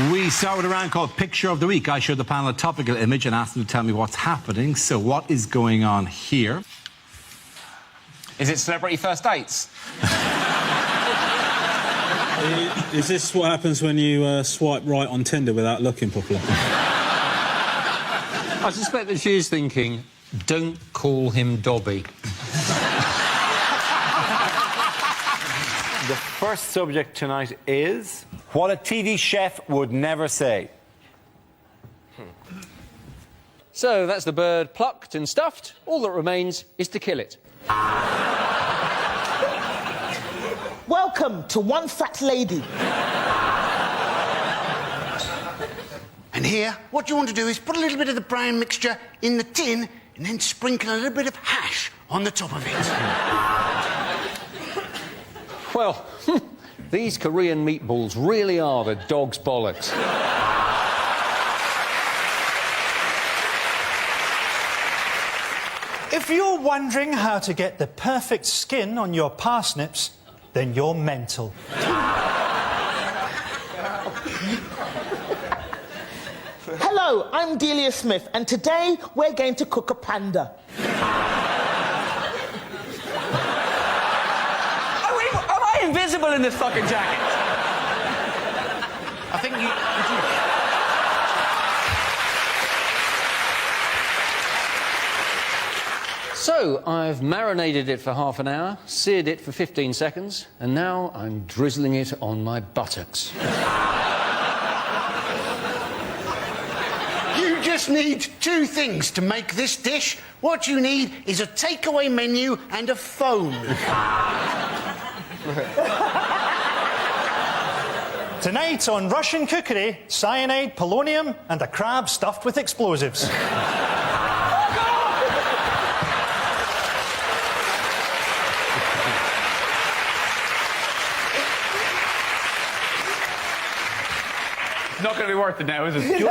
We start with a round called Picture of the Week. I show the panel a topical image and ask them to tell me what's happening. So what is going on here? Is it celebrity first dates? Is this what happens when you swipe right on Tinder without looking properly? I suspect that she is thinking, don't call him Dobby. The first subject tonight is what a TV chef would never say. So that's the bird plucked and stuffed. All that remains is to kill it. Welcome to One Fat Lady. And here, what you want to do is put a little bit of the brown mixture in the tin and then sprinkle a little bit of hash on the top of it. Well, these Korean meatballs really are the dog's bollocks. If you're wondering how to get the perfect skin on your parsnips, then you're mental. Hello, I'm Delia Smith, and today we're going to cook a panda. Am I invisible in this fucking jacket? I think you... So, I've marinated it for half an hour, seared it for 15 seconds, and now I'm drizzling it on my buttocks. You just need two things to make this dish. What you need is a takeaway menu and a phone. Tonight on Russian cookery, cyanide, polonium, and a crab stuffed with explosives. Not going to be worth it now, is it?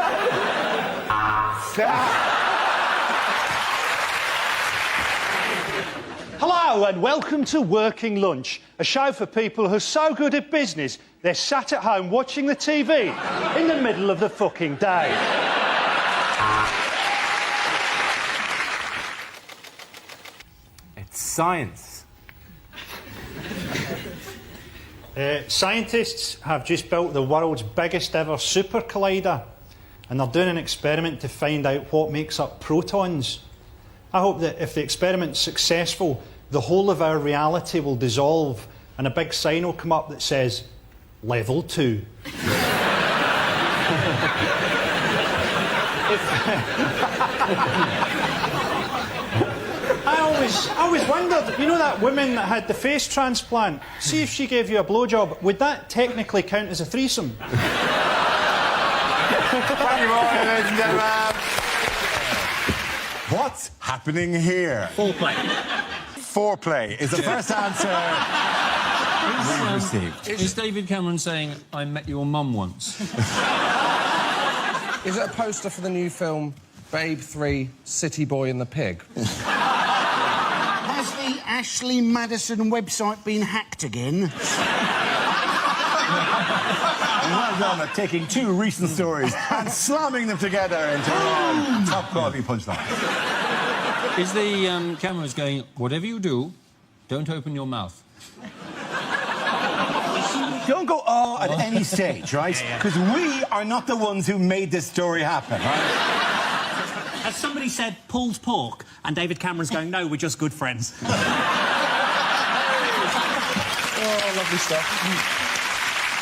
Hello and welcome to Working Lunch, a show for people who are so good at business they're sat at home watching the TV in the middle of the fucking day. It's science. Scientists have just built the world's biggest ever super collider, and they're doing an experiment to find out what makes up protons. I hope that if the experiment's successful, the whole of our reality will dissolve and a big sign will come up that says, Level 2. I always wondered, you know that woman that had the face transplant? See if she gave you a blowjob, would that technically count as a threesome? Thank you, ladies and gentlemen. What's happening here? Foreplay. Foreplay is the first answer we've received. Is David Cameron saying, I met your mum once? Is it a poster for the new film Babe 3, City Boy and the Pig? Has the Ashley Madison website been hacked again? Well done at taking two recent stories and slamming them together into one top-quality punchline. Is the cameras going, whatever you do, don't open your mouth? Don't go oh at any stage, right? Because we are not the ones who made this story happen, right? As somebody said, Paul's pork, and David Cameron's going, no, we're just good friends. Oh, lovely stuff.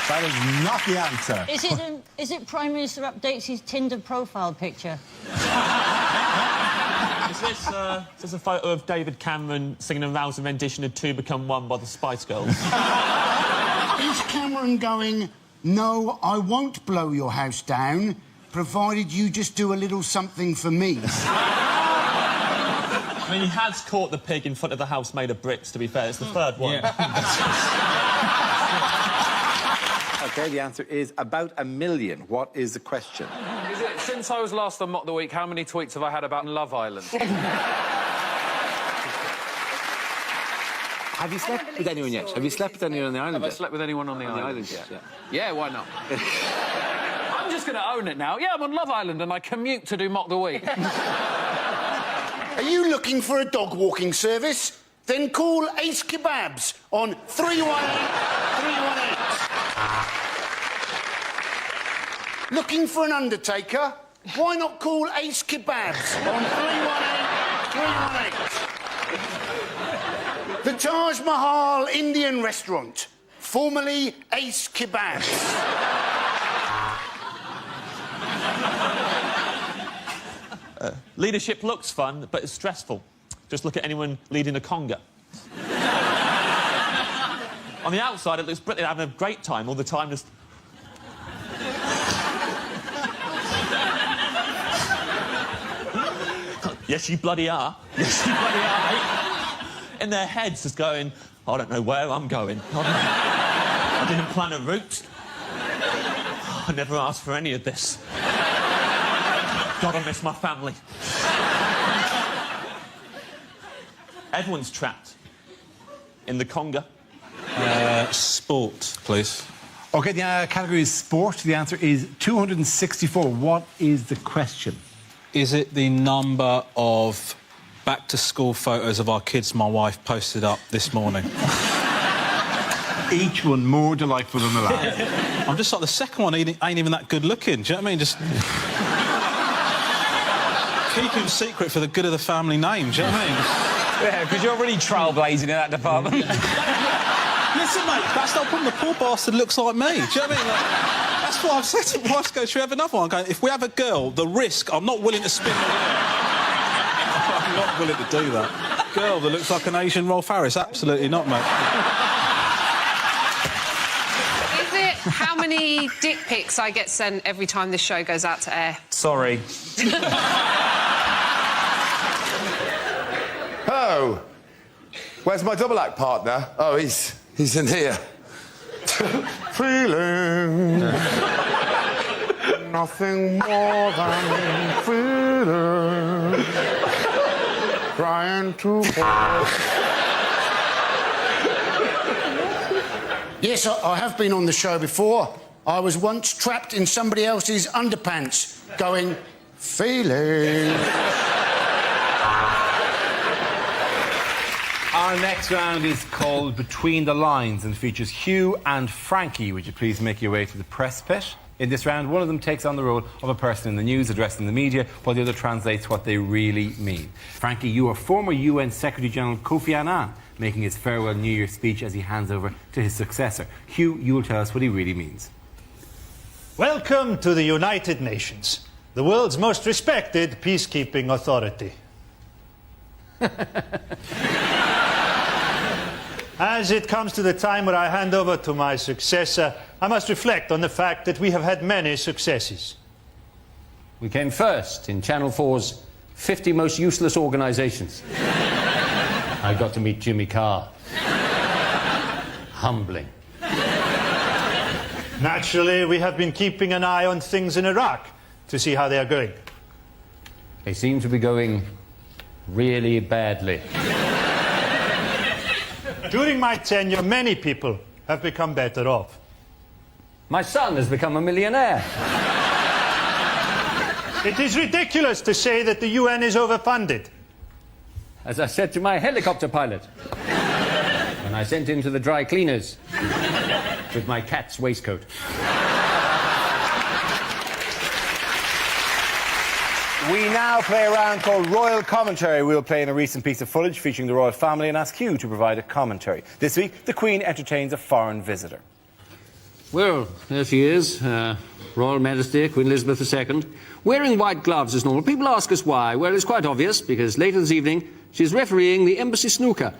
That is not the answer. Is it Prime Minister updates his Tinder profile picture? Is this a photo of David Cameron singing a rousing rendition of Two Become One by the Spice Girls? Is Cameron going, no, I won't blow your house down, provided you just do a little something for me? I mean, he has caught the pig in front of the house made of bricks, to be fair. It's the third one. Yeah. OK, the answer is about 1 million. What is the question? Is it, since I was last on Mock the Week, how many tweets have I had about Love Island? Have you slept with anyone yet? Have you slept with anyone on the island Have I yet? slept with anyone on the island? Yet? Yeah, why not? I'm going to own it now. Yeah, I'm on Love Island and I commute to do Mock the Week. Are you looking for a dog walking service? Then call Ace Kebabs on 318-318. Looking for an undertaker? Why not call Ace Kebabs on 318-318? The Taj Mahal Indian restaurant, formerly Ace Kebabs. Leadership looks fun, but it's stressful. Just look at anyone leading a conga. On the outside, it looks brilliant, having a great time all the time. Just... Yes, you bloody are. Yes, you bloody are, mate. In their heads, just going, I don't know where I'm going. I didn't plan a route. I never asked for any of this. God, I miss my family. Everyone's trapped in the conga. Sport, please. OK, the category is sport. The answer is 264. What is the question? Is it the number of back-to-school photos of our kids my wife posted up this morning? Each one more delightful than the last. I'm just like, the second one ain't even that good looking. Do you know what I mean? Just... keep him secret for the good of the family name, do you know what I mean? Yeah, because you're really trailblazing in that department. Listen, mate, that's not problem. The poor bastard looks like me. Do you know what I mean? Like, that's what I've said to my wife. Should we have another one? I'm going, if we have a girl, the risk, I'm not willing to spin the wheel. I'm not willing to do that. Girl that looks like an Asian Rolf Harris, absolutely not, mate. Is it how many dick pics I get sent every time this show goes out to air? Sorry. Oh, where's my double act partner? Oh, he's in here. Feeling nothing more than feeling, trying to force. Yes, I have been on the show before. I was once trapped in somebody else's underpants, going, feeling. Our next round is called Between the Lines and features Hugh and Frankie. Would you please make your way to the press pit? In this round, one of them takes on the role of a person in the news addressing the media, while the other translates what they really mean. Frankie, you are former UN Secretary-General Kofi Annan, making his farewell New Year speech as he hands over to his successor. Hugh, you will tell us what he really means. Welcome to the United Nations, the world's most respected peacekeeping authority. As it comes to the time where I hand over to my successor, I must reflect on the fact that we have had many successes. We came first in Channel 4's 50 most useless organisations. I got to meet Jimmy Carr. Humbling. Naturally, we have been keeping an eye on things in Iraq to see how they are going. They seem to be going really badly. During my tenure, many people have become better off. My son has become a millionaire. It is ridiculous to say that the UN is overfunded. As I said to my helicopter pilot when I sent him to the dry cleaners with my cat's waistcoat. We now play a round called Royal Commentary. We'll play in a recent piece of footage featuring the royal family and ask Hugh to provide a commentary. This week, the Queen entertains a foreign visitor. Well, there she is, Royal Majesty, Queen Elizabeth II, wearing white gloves as normal. People ask us why. Well, it's quite obvious, because later this evening, she's refereeing the embassy snooker.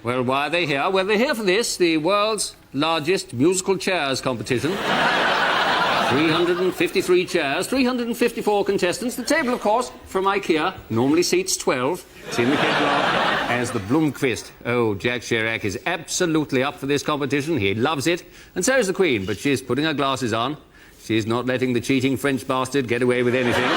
Well, why are they here? Well, they're here for this, the world's largest musical chairs competition. 353 chairs, 354 contestants. The table, of course, from IKEA, normally seats 12. It's in the catalogue as the Blomqvist. Oh, Jack Chirac is absolutely up for this competition. He loves it. And so is the Queen, but she's putting her glasses on. She's not letting the cheating French bastard get away with anything.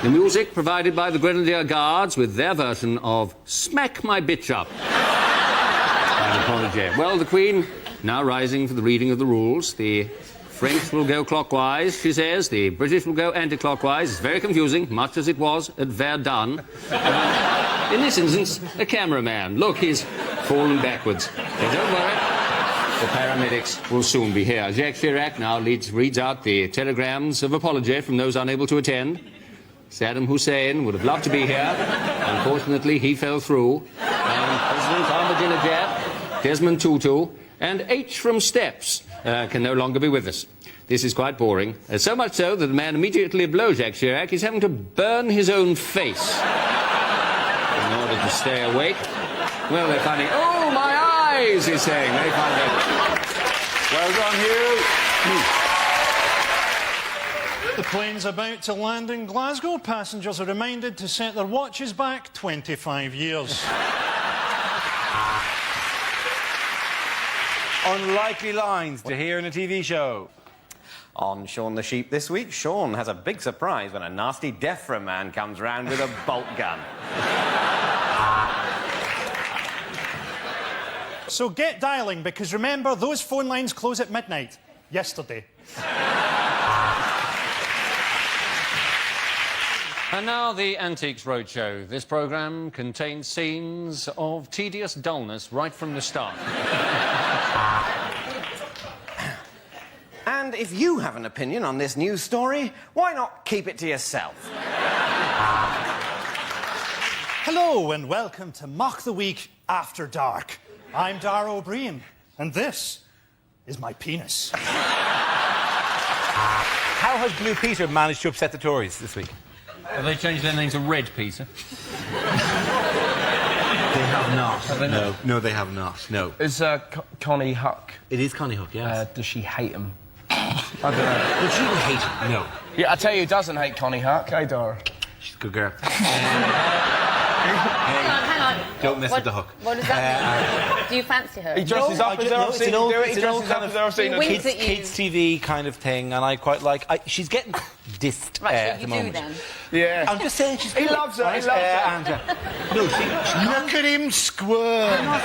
The music provided by the Grenadier Guards with their version of Smack My Bitch Up by the Prodigy. Well, the Queen now rising for the reading of the rules. The French will go clockwise, she says. The British will go anti-clockwise. It's very confusing, much as it was at Verdun. In this instance, a cameraman. Look, he's fallen backwards. So don't worry. The paramedics will soon be here. Jacques Chirac now reads out the telegrams of apology from those unable to attend. Saddam Hussein would have loved to be here. Unfortunately, he fell through. And President Ahmadinejad, Desmond Tutu, and H from Steps can no longer be with us. This is quite boring. So much so that the man immediately below Jacques Chirac is having to burn his own face in order to stay awake. Well, they're finding... Oh, my eyes, he's saying. They find that... Well done, Hugh. The plane's about to land in Glasgow. Passengers are reminded to set their watches back 25 years. Unlikely lines to hear in a TV show. On Shaun the Sheep this week, Shaun has a big surprise when a nasty deaf-from man comes round with a bolt gun. So get dialling, because remember, those phone lines close at midnight. Yesterday. And now the Antiques Roadshow. This programme contains scenes of tedious dullness right from the start. And if you have an opinion on this news story, why not keep it to yourself? Hello and welcome to Mock the Week After Dark. I'm Dara O'Brien, and this is my penis. How has Blue Peter managed to upset the Tories this week? Have they changed their name to Red Peter? They have not. Have they not? No, they have not. No. Is Connie Huck? It is Connie Huck, yes. Does she hate him? I don't know. Would she hate him? No. Yeah, I tell you who doesn't hate Connie Huck. Hey, Dara. She's a good girl. Hang on. Don't mess with the hook. What does that mean? Do you fancy her? He dresses up as I've seen him do it. He dresses up as I've seen him. Winks at you. Kids TV kind of thing, and I quite like... she's getting dissed at the moment. Then. Yeah. I'm just saying she's... He loves her, he loves her. No, look at him squirm.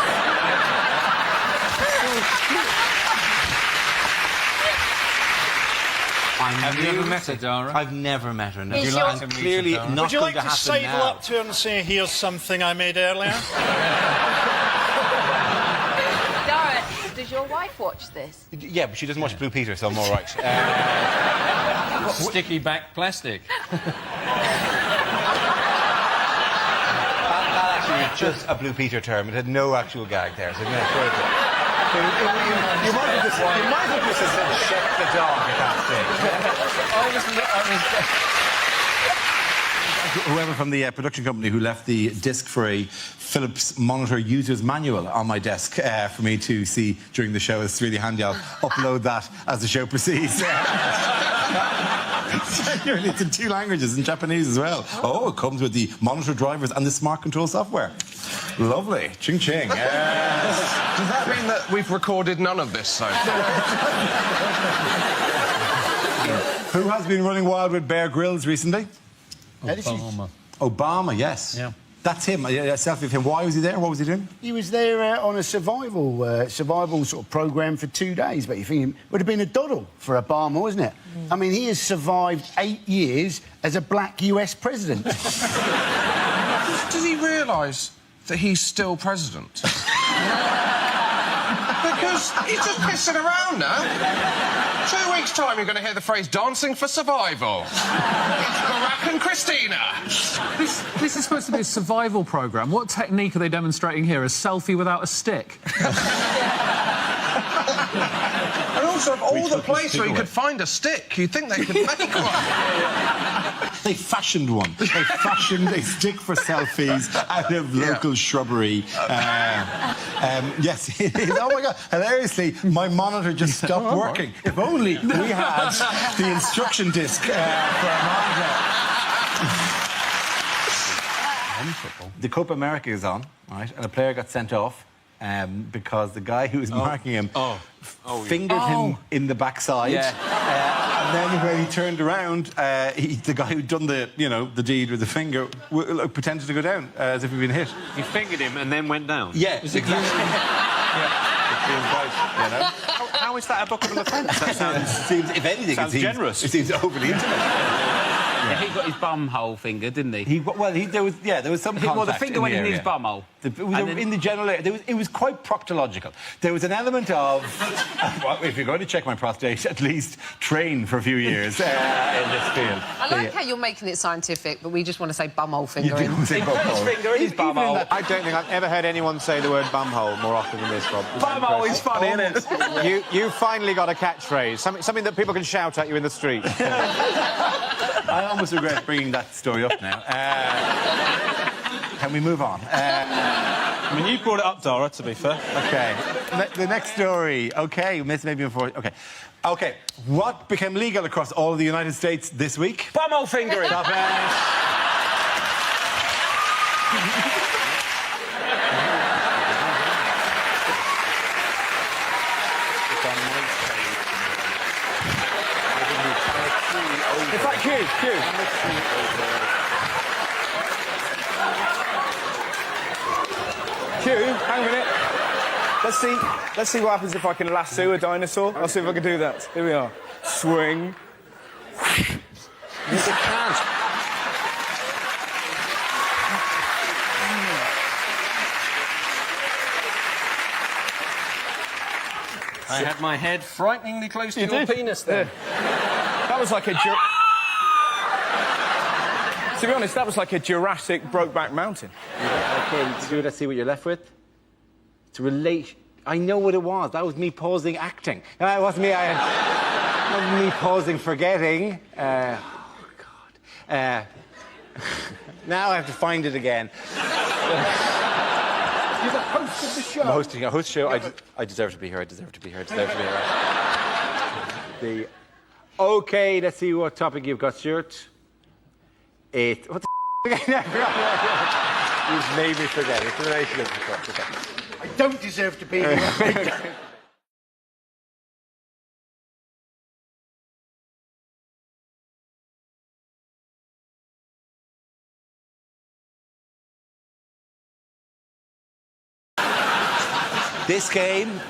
Have you ever met her, Dara? I've never met her, no. Is I'm your- clearly Would you not Would you going like to happen sidle now. up to her and say, here's something I made earlier? Dara, does your wife watch this? Yeah, but she doesn't watch Blue Peter, so I'm all right. Sticky back plastic. That actually was just a Blue Peter term. It had no actual gag there, so I'm going to throw it there. You might have just said, shut the dog at that stage. Whoever from the production company who left the disc for a Philips monitor user's manual on my desk for me to see during the show. It's really handy. I'll upload that as the show proceeds. It's in 2 languages, in Japanese as well. Oh, it comes with the monitor drivers and the smart control software. Lovely. Ching ching. Yes. Does that mean that we've recorded none of this so far? Who has been running wild with Bear Grylls recently? Obama. Obama, yes. Yeah. That's him. A selfie of him. Why was he there? What was he doing? He was there on a survival sort of programme for 2 days, but you think it would have been a doddle for Obama, wasn't it? I mean, he has survived 8 years as a black US president. Does he realise that he's still president? Because he's just pissing around now. 2 weeks' time, you're going to hear the phrase dancing for survival. It's Barack and Christina. This is supposed to be a survival programme. What technique are they demonstrating here? A selfie without a stick? And also, of all the places where you could find a stick, you'd think they could make one. They fashioned one. They fashioned a stick for selfies out of local shrubbery. Yes, it is. Oh, my God. Hilariously, my monitor just stopped working. If only we had the instruction disc for our monitor. The Copa America is on, right? And a player got sent off because the guy who was marking him fingered him in the backside. Yeah. And then when he turned around, the guy who'd done the deed with the finger pretended to go down as if he'd been hit. He fingered him and then went down. Yeah, exactly. Yeah. You know? How is that a bookable offence? That seems, if anything, Sounds generous. It seems overly intimate. Yeah, he got his bum hole finger, didn't he? There was some contact. Well, the finger went in his bum hole. In the general area, it was quite proctological. There was an element of, well, if you're going to check my prostate, at least train for a few years in this field. I like how you're making it scientific, but we just want to say bumhole finger. You do say bumhole. His finger in his bum hole. I don't think I've ever heard anyone say the word bumhole more often than this, Bob. Bumhole is funny, isn't it? You finally got a catchphrase, something that people can shout at you in the street. I almost regret bringing that story up now. Can we move on? I mean, you brought it up, Dara, to be fair. OK. The next story. OK, maybe before... OK. OK. What became legal across all of the United States this week? Bumhole fingering. Stop it. It's like Q. Hang a minute. Let's see what happens if I can lasso a dinosaur. I'll see if I can do that. Here we are. Swing. You can't. I had my head frighteningly close to your penis there. That was like a... To be honest, that was like a Jurassic Brokeback Mountain. OK, let's see what you're left with. To relate... I know what it was. That was me pausing acting. It wasn't me... Not me pausing forgetting. Oh, God. Now I have to find it again. You're the host of the show. I'm hosting a host show. I deserve to be here. I deserve to be here. OK, let's see what topic you've got, Stuart. What the again? You've made me forget. It's a relationship, of course. Okay. I don't deserve to be here. This game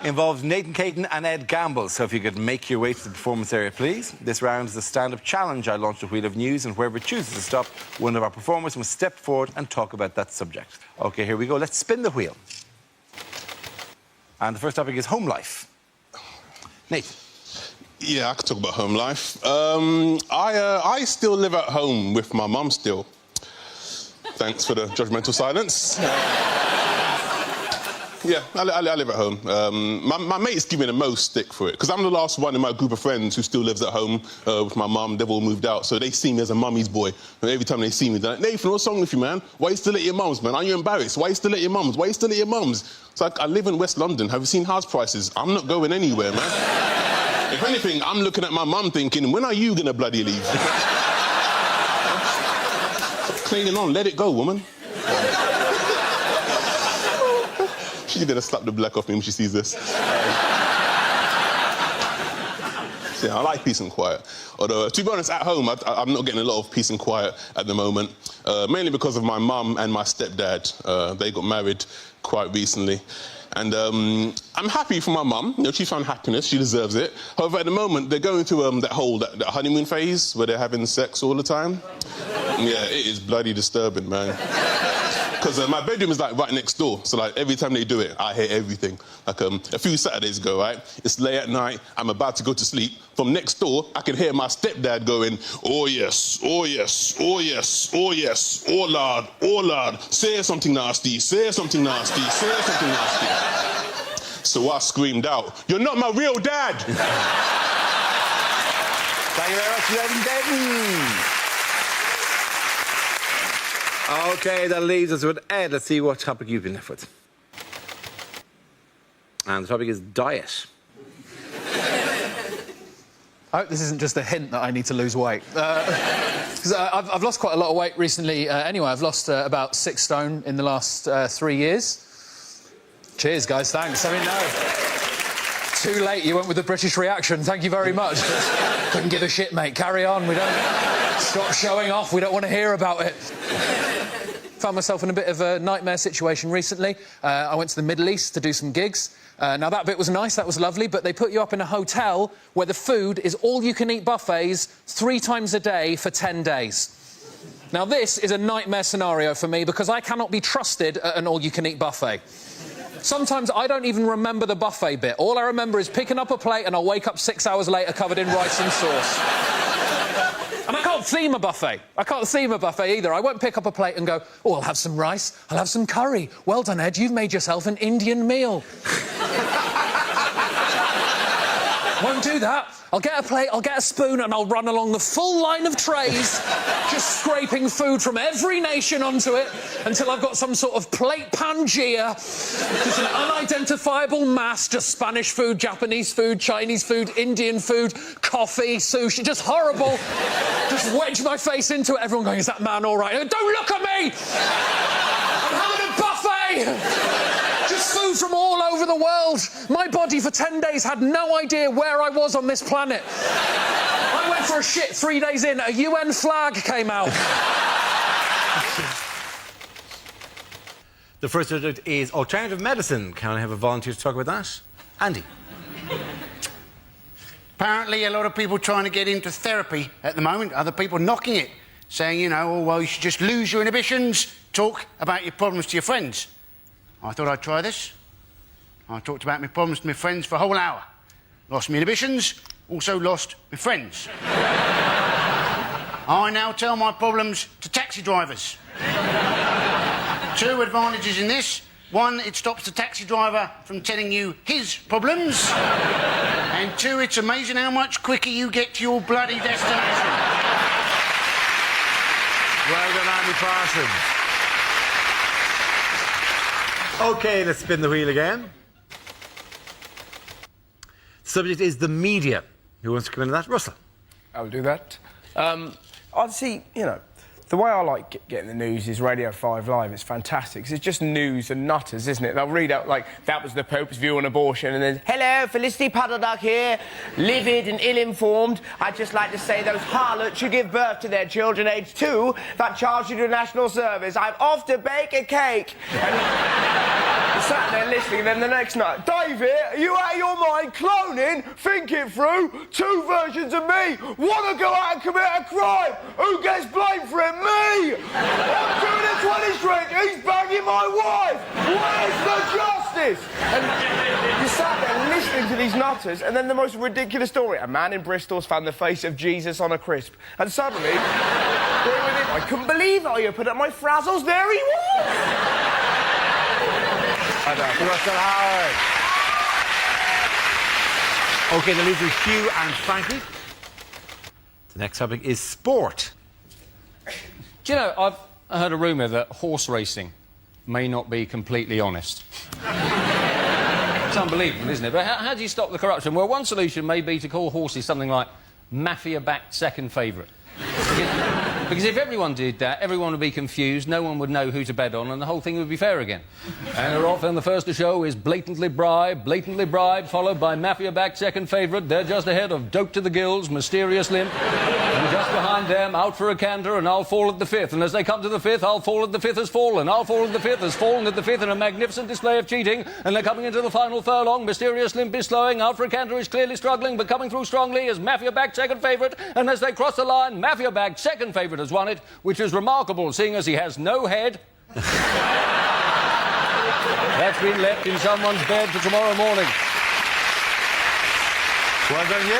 involves Nathan Caton and Ed Gamble, so if you could make your way to the performance area, please. This round is a stand-up challenge. I launched a wheel of news, and whoever chooses to stop, one of our performers must step forward and talk about that subject. OK, here we go. Let's spin the wheel. And the first topic is home life. Nathan. Yeah, I could talk about home life. I still live at home with my mum still. Thanks for the judgmental silence. Yeah, I live at home. My mates give me the most stick for it, because I'm the last one in my group of friends who still lives at home with my mum. They've all moved out, so they see me as a mummy's boy. And every time they see me, they're like, Nathan, what's wrong with you, man? Why are you still at your mum's, man? Are you embarrassed? Why are you still at your mum's? Why are you still at your mum's? It's like, I live in West London. Have you seen house prices? I'm not going anywhere, man. If anything, I'm looking at my mum thinking, when are you going to bloody leave? Clinging on, let it go, woman. She's gonna slap the black off me when she sees this. Yeah, I like peace and quiet. Although, to be honest, at home, I'm not getting a lot of peace and quiet at the moment, mainly because of my mum and my stepdad. They got married quite recently. And I'm happy for my mum. You know, she found happiness. She deserves it. However, at the moment, they're going through that honeymoon phase where they're having sex all the time. Yeah, it is bloody disturbing, man. Because my bedroom is, like, right next door. So, like, every time they do it, I hear everything. Like, a few Saturdays ago, right? It's late at night. I'm about to go to sleep. From next door, I can hear my stepdad going, oh, yes, oh, yes, oh, yes, oh, yes, oh, lord, say something nasty, say something nasty, say something nasty. So I screamed out, you're not my real dad! Thank you very much, ladies and gentlemen. OK, that leaves us with Ed. Let's see what topic you've been left with. And the topic is diet. I hope this isn't just a hint that I need to lose weight. Because I've lost quite a lot of weight recently anyway. I've lost about 6 stone in the last 3 years. Cheers, guys, thanks. I mean, no. Too late, you went with the British reaction. Thank you very much. Couldn't give a shit, mate. Carry on. We don't... Stop showing off. We don't want to hear about it. Found myself in a bit of a nightmare situation recently. I went to the Middle East to do some gigs. Now, that bit was nice, that was lovely, but they put you up in a hotel where the food is all-you-can-eat buffets 3 times a day for 10 days. Now, this is a nightmare scenario for me because I cannot be trusted at an all-you-can-eat buffet. Sometimes I don't even remember the buffet bit. All I remember is picking up a plate and I'll wake up 6 hours later covered in rice and sauce. And I can't theme a buffet. I can't theme a buffet either. I won't pick up a plate and go, oh, I'll have some rice, I'll have some curry. Well done, Ed, you've made yourself an Indian meal. Won't do that. I'll get a plate, I'll get a spoon, and I'll run along the full line of trays, just scraping food from every nation onto it until I've got some sort of plate Pangea, just an unidentifiable mass, just Spanish food, Japanese food, Chinese food, Indian food, coffee, sushi, just horrible. Just wedge my face into it, everyone going, is that man all right? Don't look at me! I'm having a buffet! Just food from all over the world. My body for 10 days had no idea where I was on this planet. I went for a shit 3 days in, a UN flag came out. The first subject is alternative medicine. Can I have a volunteer to talk about that? Andy. Apparently, a lot of people trying to get into therapy at the moment, other people knocking it, saying, you know, oh, well, you should just lose your inhibitions, talk about your problems to your friends. I thought I'd try this. I talked about my problems to my friends for a whole hour. Lost my inhibitions, also lost my friends. I now tell my problems to taxi drivers. 2 advantages in this. 1, it stops the taxi driver from telling you his problems. And 2, it's amazing how much quicker you get to your bloody destination. Well done, Andy Parsons. OK, let's spin the wheel again. Subject is the media. Who wants to come into that? Russell. I'll do that. I'd see, you know, the way I like getting the news is Radio 5 Live. It's fantastic, 'cause it's just news and nutters, isn't it? They'll read out, like, that was the Pope's view on abortion, and then, hello, Felicity Puddleduck here, livid and ill-informed. I'd just like to say those harlots should give birth to their children aged 2 that charge you to national service. I'm off to bake a cake. And sat there listening, and then the next night, David, are you out of your mind? Cloning? Think it through. 2 versions of me. Want to go out and commit a crime? Who gets blamed for it? Me! I'm doing a 20 string. He's banging my wife. Where's the justice? And you sat there listening to these nutters, and then the most ridiculous story. A man in Bristol's found the face of Jesus on a crisp. And suddenly, I couldn't believe it. I opened up my Frazzles. There he was. Russell Howard. OK, the losers Hugh and Frankie. The next topic is sport. Do you know, I've heard a rumour that horse racing may not be completely honest. It's unbelievable, isn't it? But how do you stop the corruption? Well, one solution may be to call horses something like mafia-backed second favourite. Because if everyone did that, everyone would be confused, no one would know who to bet on, and the whole thing would be fair again. And often the first to show is blatantly bribe, followed by mafia-backed second favourite. They're just ahead of Dope to the Gills, Mysterious Limp. And just behind them, out for a canter, and I'll fall at the 5th. And as they come to the 5th, I'll fall at the 5th has fallen. I'll fall at the 5th has fallen at the 5th in a magnificent display of cheating. And they're coming into the final furlong. Mysterious Limp is slowing. Out for a canter is clearly struggling, but coming through strongly is mafia-backed second favourite. And as they cross the line, mafia-backed second favourite has won it, which is remarkable, seeing as he has no head. That's been left in someone's bed for tomorrow morning. Well done, you.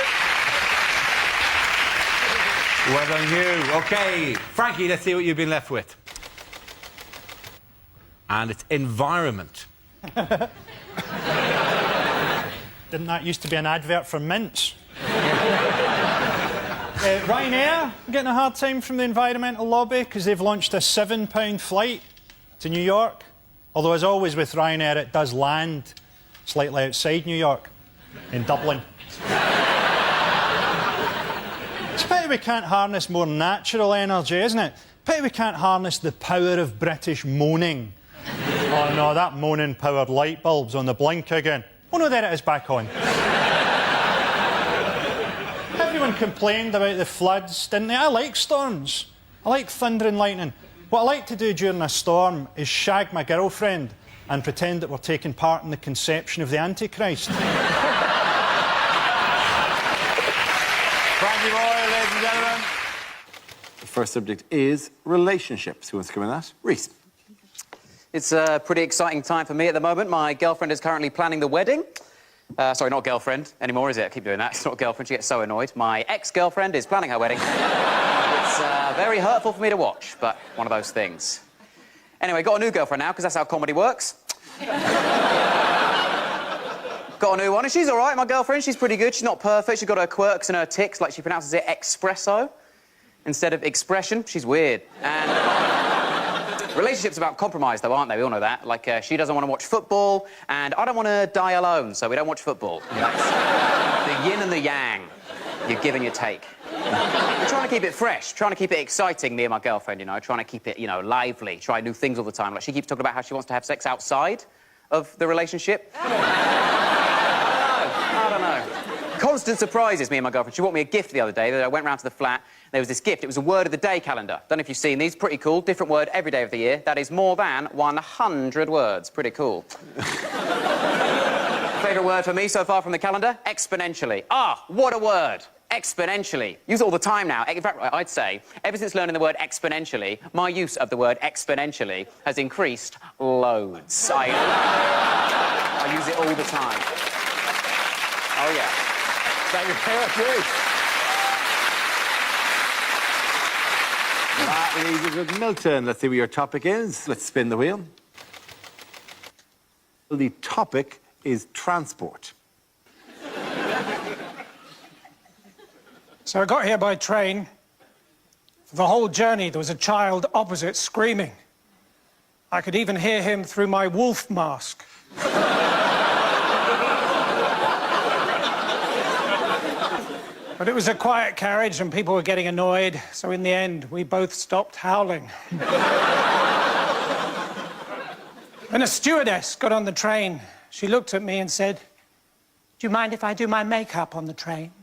Well done, you. OK, Frankie, let's see what you've been left with. And it's environment. Didn't that used to be an advert for mints? Ryanair getting a hard time from the environmental lobby because they've launched a £7 flight to New York. Although, as always with Ryanair, it does land slightly outside New York, in Dublin. It's a pity we can't harness more natural energy, isn't it? Pity we can't harness the power of British moaning. Oh no, that moaning-powered light bulb's on the blink again. Oh no, there it is, back on. Everyone complained about the floods, didn't they? I like storms. I like thunder and lightning. What I like to do during a storm is shag my girlfriend and pretend that we're taking part in the conception of the Antichrist. Frankie Boyle, ladies and gentlemen. The first subject is relationships. Who wants to come in that? Reese. It's a pretty exciting time for me at the moment. My girlfriend is currently planning the wedding. Sorry, not girlfriend anymore, is it? I keep doing that. It's not girlfriend. She gets so annoyed. My ex-girlfriend is planning her wedding. It's very hurtful for me to watch, but one of those things. Anyway, got a new girlfriend now, because that's how comedy works. Got a new one, and she's all right, my girlfriend. She's pretty good. She's not perfect. She's got her quirks and her tics, like she pronounces it espresso instead of expression. She's weird. And relationships are about compromise, though, aren't they? We all know that. Like, she doesn't want to watch football, and I don't want to die alone, so we don't watch football. That's the yin and the yang. You give and you take. We're trying to keep it fresh, trying to keep it exciting, me and my girlfriend, you know, trying to keep it, you know, lively, try new things all the time. Like, she keeps talking about how she wants to have sex outside of the relationship. I don't know. Constant surprises, me and my girlfriend. She bought me a gift the other day that I went round to the flat. There was this gift. It was a word of the day calendar. Don't know if you've seen these. Pretty cool. Different word every day of the year. That is more than 100 words. Pretty cool. Favourite word for me so far from the calendar? Exponentially. Ah, what a word. Exponentially. Use it all the time now. In fact, I'd say, ever since learning the word exponentially, my use of the word exponentially has increased loads. I use it all the time. Oh, yeah. Thank you very much, Reese. That leaves us with Milton. Let's see what your topic is. Let's spin the wheel. The topic is transport. So I got here by train. For the whole journey, there was a child opposite screaming. I could even hear him through my wolf mask. But it was a quiet carriage and people were getting annoyed, so in the end, we both stopped howling. When a stewardess got on the train, she looked at me and said, "Do you mind if I do my makeup on the train?"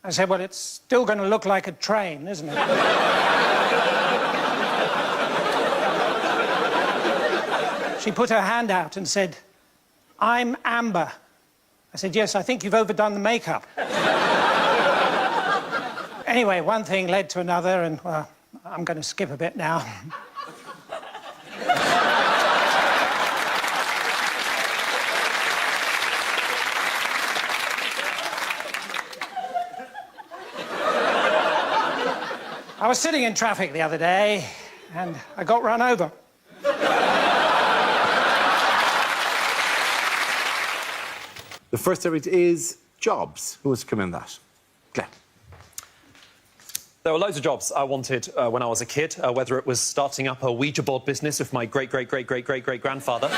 I said, "Well, it's still going to look like a train, isn't it?" She put her hand out and said, "I'm Amber." I said, "Yes, I think you've overdone the makeup." Anyway, one thing led to another, and, well, I'm going to skip a bit now. I was sitting in traffic the other day, and I got run over. The first subject is jobs. Who wants to come in that? Glenn. There were loads of jobs I wanted when I was a kid, whether it was starting up a Ouija board business with my great-great-great-great-great-great-grandfather,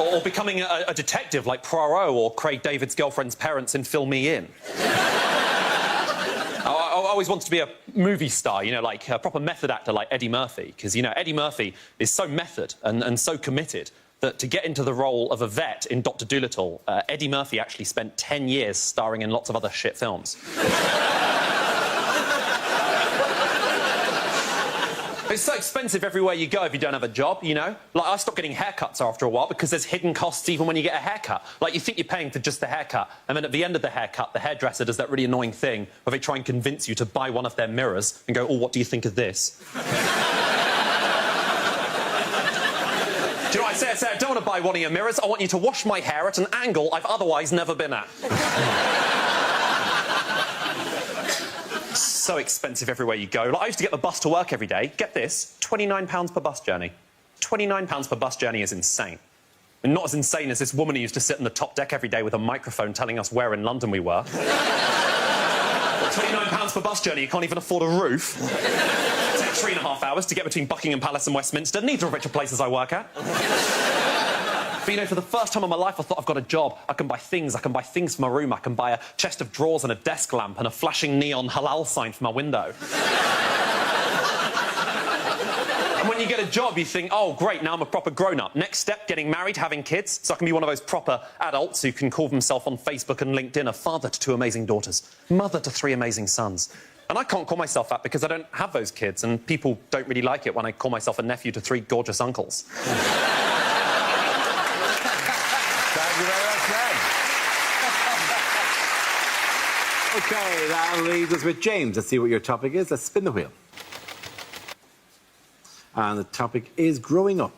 or becoming a detective like Poirot or Craig David's girlfriend's parents in Fill Me In. I always wanted to be a movie star, you know, like a proper method actor like Eddie Murphy, because, you know, Eddie Murphy is so method and so committed that to get into the role of a vet in Dr. Dolittle, Eddie Murphy actually spent 10 years starring in lots of other shit films. It's so expensive everywhere you go if you don't have a job, you know? Like, I stopped getting haircuts after a while because there's hidden costs even when you get a haircut. Like, you think you're paying for just the haircut, and then at the end of the haircut, the hairdresser does that really annoying thing where they try and convince you to buy one of their mirrors and go, "Oh, what do you think of this?" Do you know what I say? I say, "I don't want to buy one of your mirrors. I want you to wash my hair at an angle I've otherwise never been at." So expensive everywhere you go. Like, I used to get the bus to work every day. Get this, £29 per bus journey. £29 per bus journey is insane. And not as insane as this woman who used to sit on the top deck every day with a microphone telling us where in London we were. £29 per bus journey, you can't even afford a roof. It takes 3.5 hours to get between Buckingham Palace and Westminster. Neither of which are places I work at. But, you know, for the first time in my life, I thought, I've got a job. I can buy things. I can buy things for my room. I can buy a chest of drawers and a desk lamp and a flashing neon halal sign for my window. And when you get a job, you think, oh, great, now I'm a proper grown-up. Next step, getting married, having kids, so I can be one of those proper adults who can call themselves on Facebook and LinkedIn a father to 2 amazing daughters, mother to 3 amazing sons, And I can't call myself that because I don't have those kids, and people don't really like it when I call myself a nephew to 3 gorgeous uncles. Thank you very much, Ed. OK, that leaves us with James. Let's see what your topic is. Let's spin the wheel. And the topic is growing up.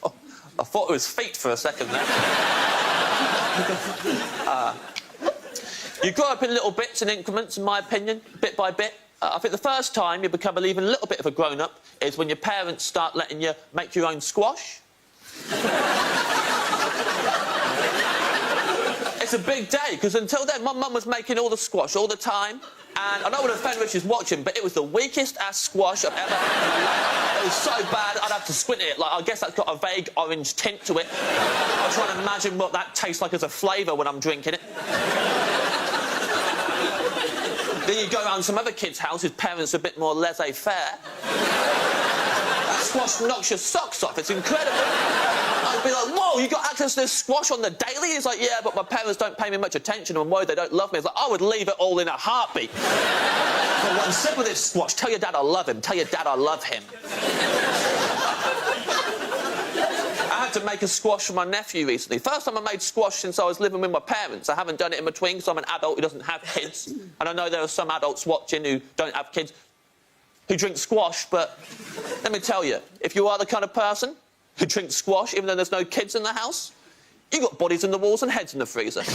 Oh, I thought it was feet for a second there. You grow up in little bits and increments, in my opinion, bit by bit. I think the first time you become even a little bit of a grown-up is when your parents start letting you make your own squash. It's a big day, because until then, my mum was making all the squash all the time, and I don't want to offend Rich is watching, but it was the weakest-ass squash I've ever had. It was so bad, I'd have to squint it. Like, I guess that's got a vague orange tint to it. I'm trying to imagine what that tastes like as a flavour when I'm drinking it. Then you go around some other kid's house whose parents are a bit more laissez-faire. That squash knocks your socks off. It's incredible. I'd be like, whoa, you got access to this squash on the daily? He's like, yeah, but my parents don't pay me much attention and I'm worried they don't love me. It's like, I would leave it all in a heartbeat. For one sip of this squash, tell your dad I love him. Tell your dad I love him. I had to make a squash for my nephew recently. First time I made squash since I was living with my parents. I haven't done it in between because I'm an adult who doesn't have kids. And I know there are some adults watching who don't have kids who drink squash, but let me tell you, if you are the kind of person who drinks squash even though there's no kids in the house, you got bodies in the walls and heads in the freezer. I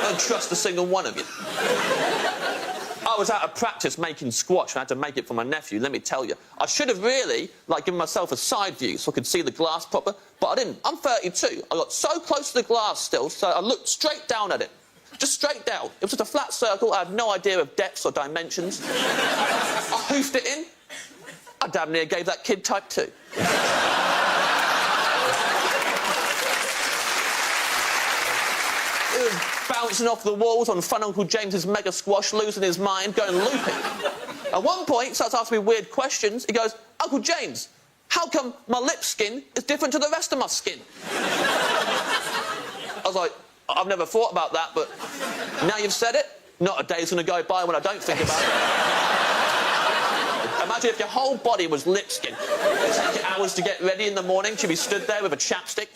don't trust a single one of you. I was out of practice making squash and I had to make it for my nephew, let me tell you. I should have really, given myself a side view so I could see the glass proper, but I didn't. I'm 32. I got so close to the glass still, so I looked straight down at it. Just straight down. It was just a flat circle. I had no idea of depths or dimensions. I hoofed it in. I damn near gave that kid type 2. It was bouncing off the walls on Fun Uncle James's mega squash, losing his mind, going looping. At one point, he starts asking me weird questions. He goes, Uncle James, how come my lip skin is different to the rest of my skin? I was like, I've never thought about that, but now you've said it, not a day's going to go by when I don't think about it. Imagine if your whole body was lip skin. It'd take you hours to get ready in the morning. You'd be stood there with a chapstick.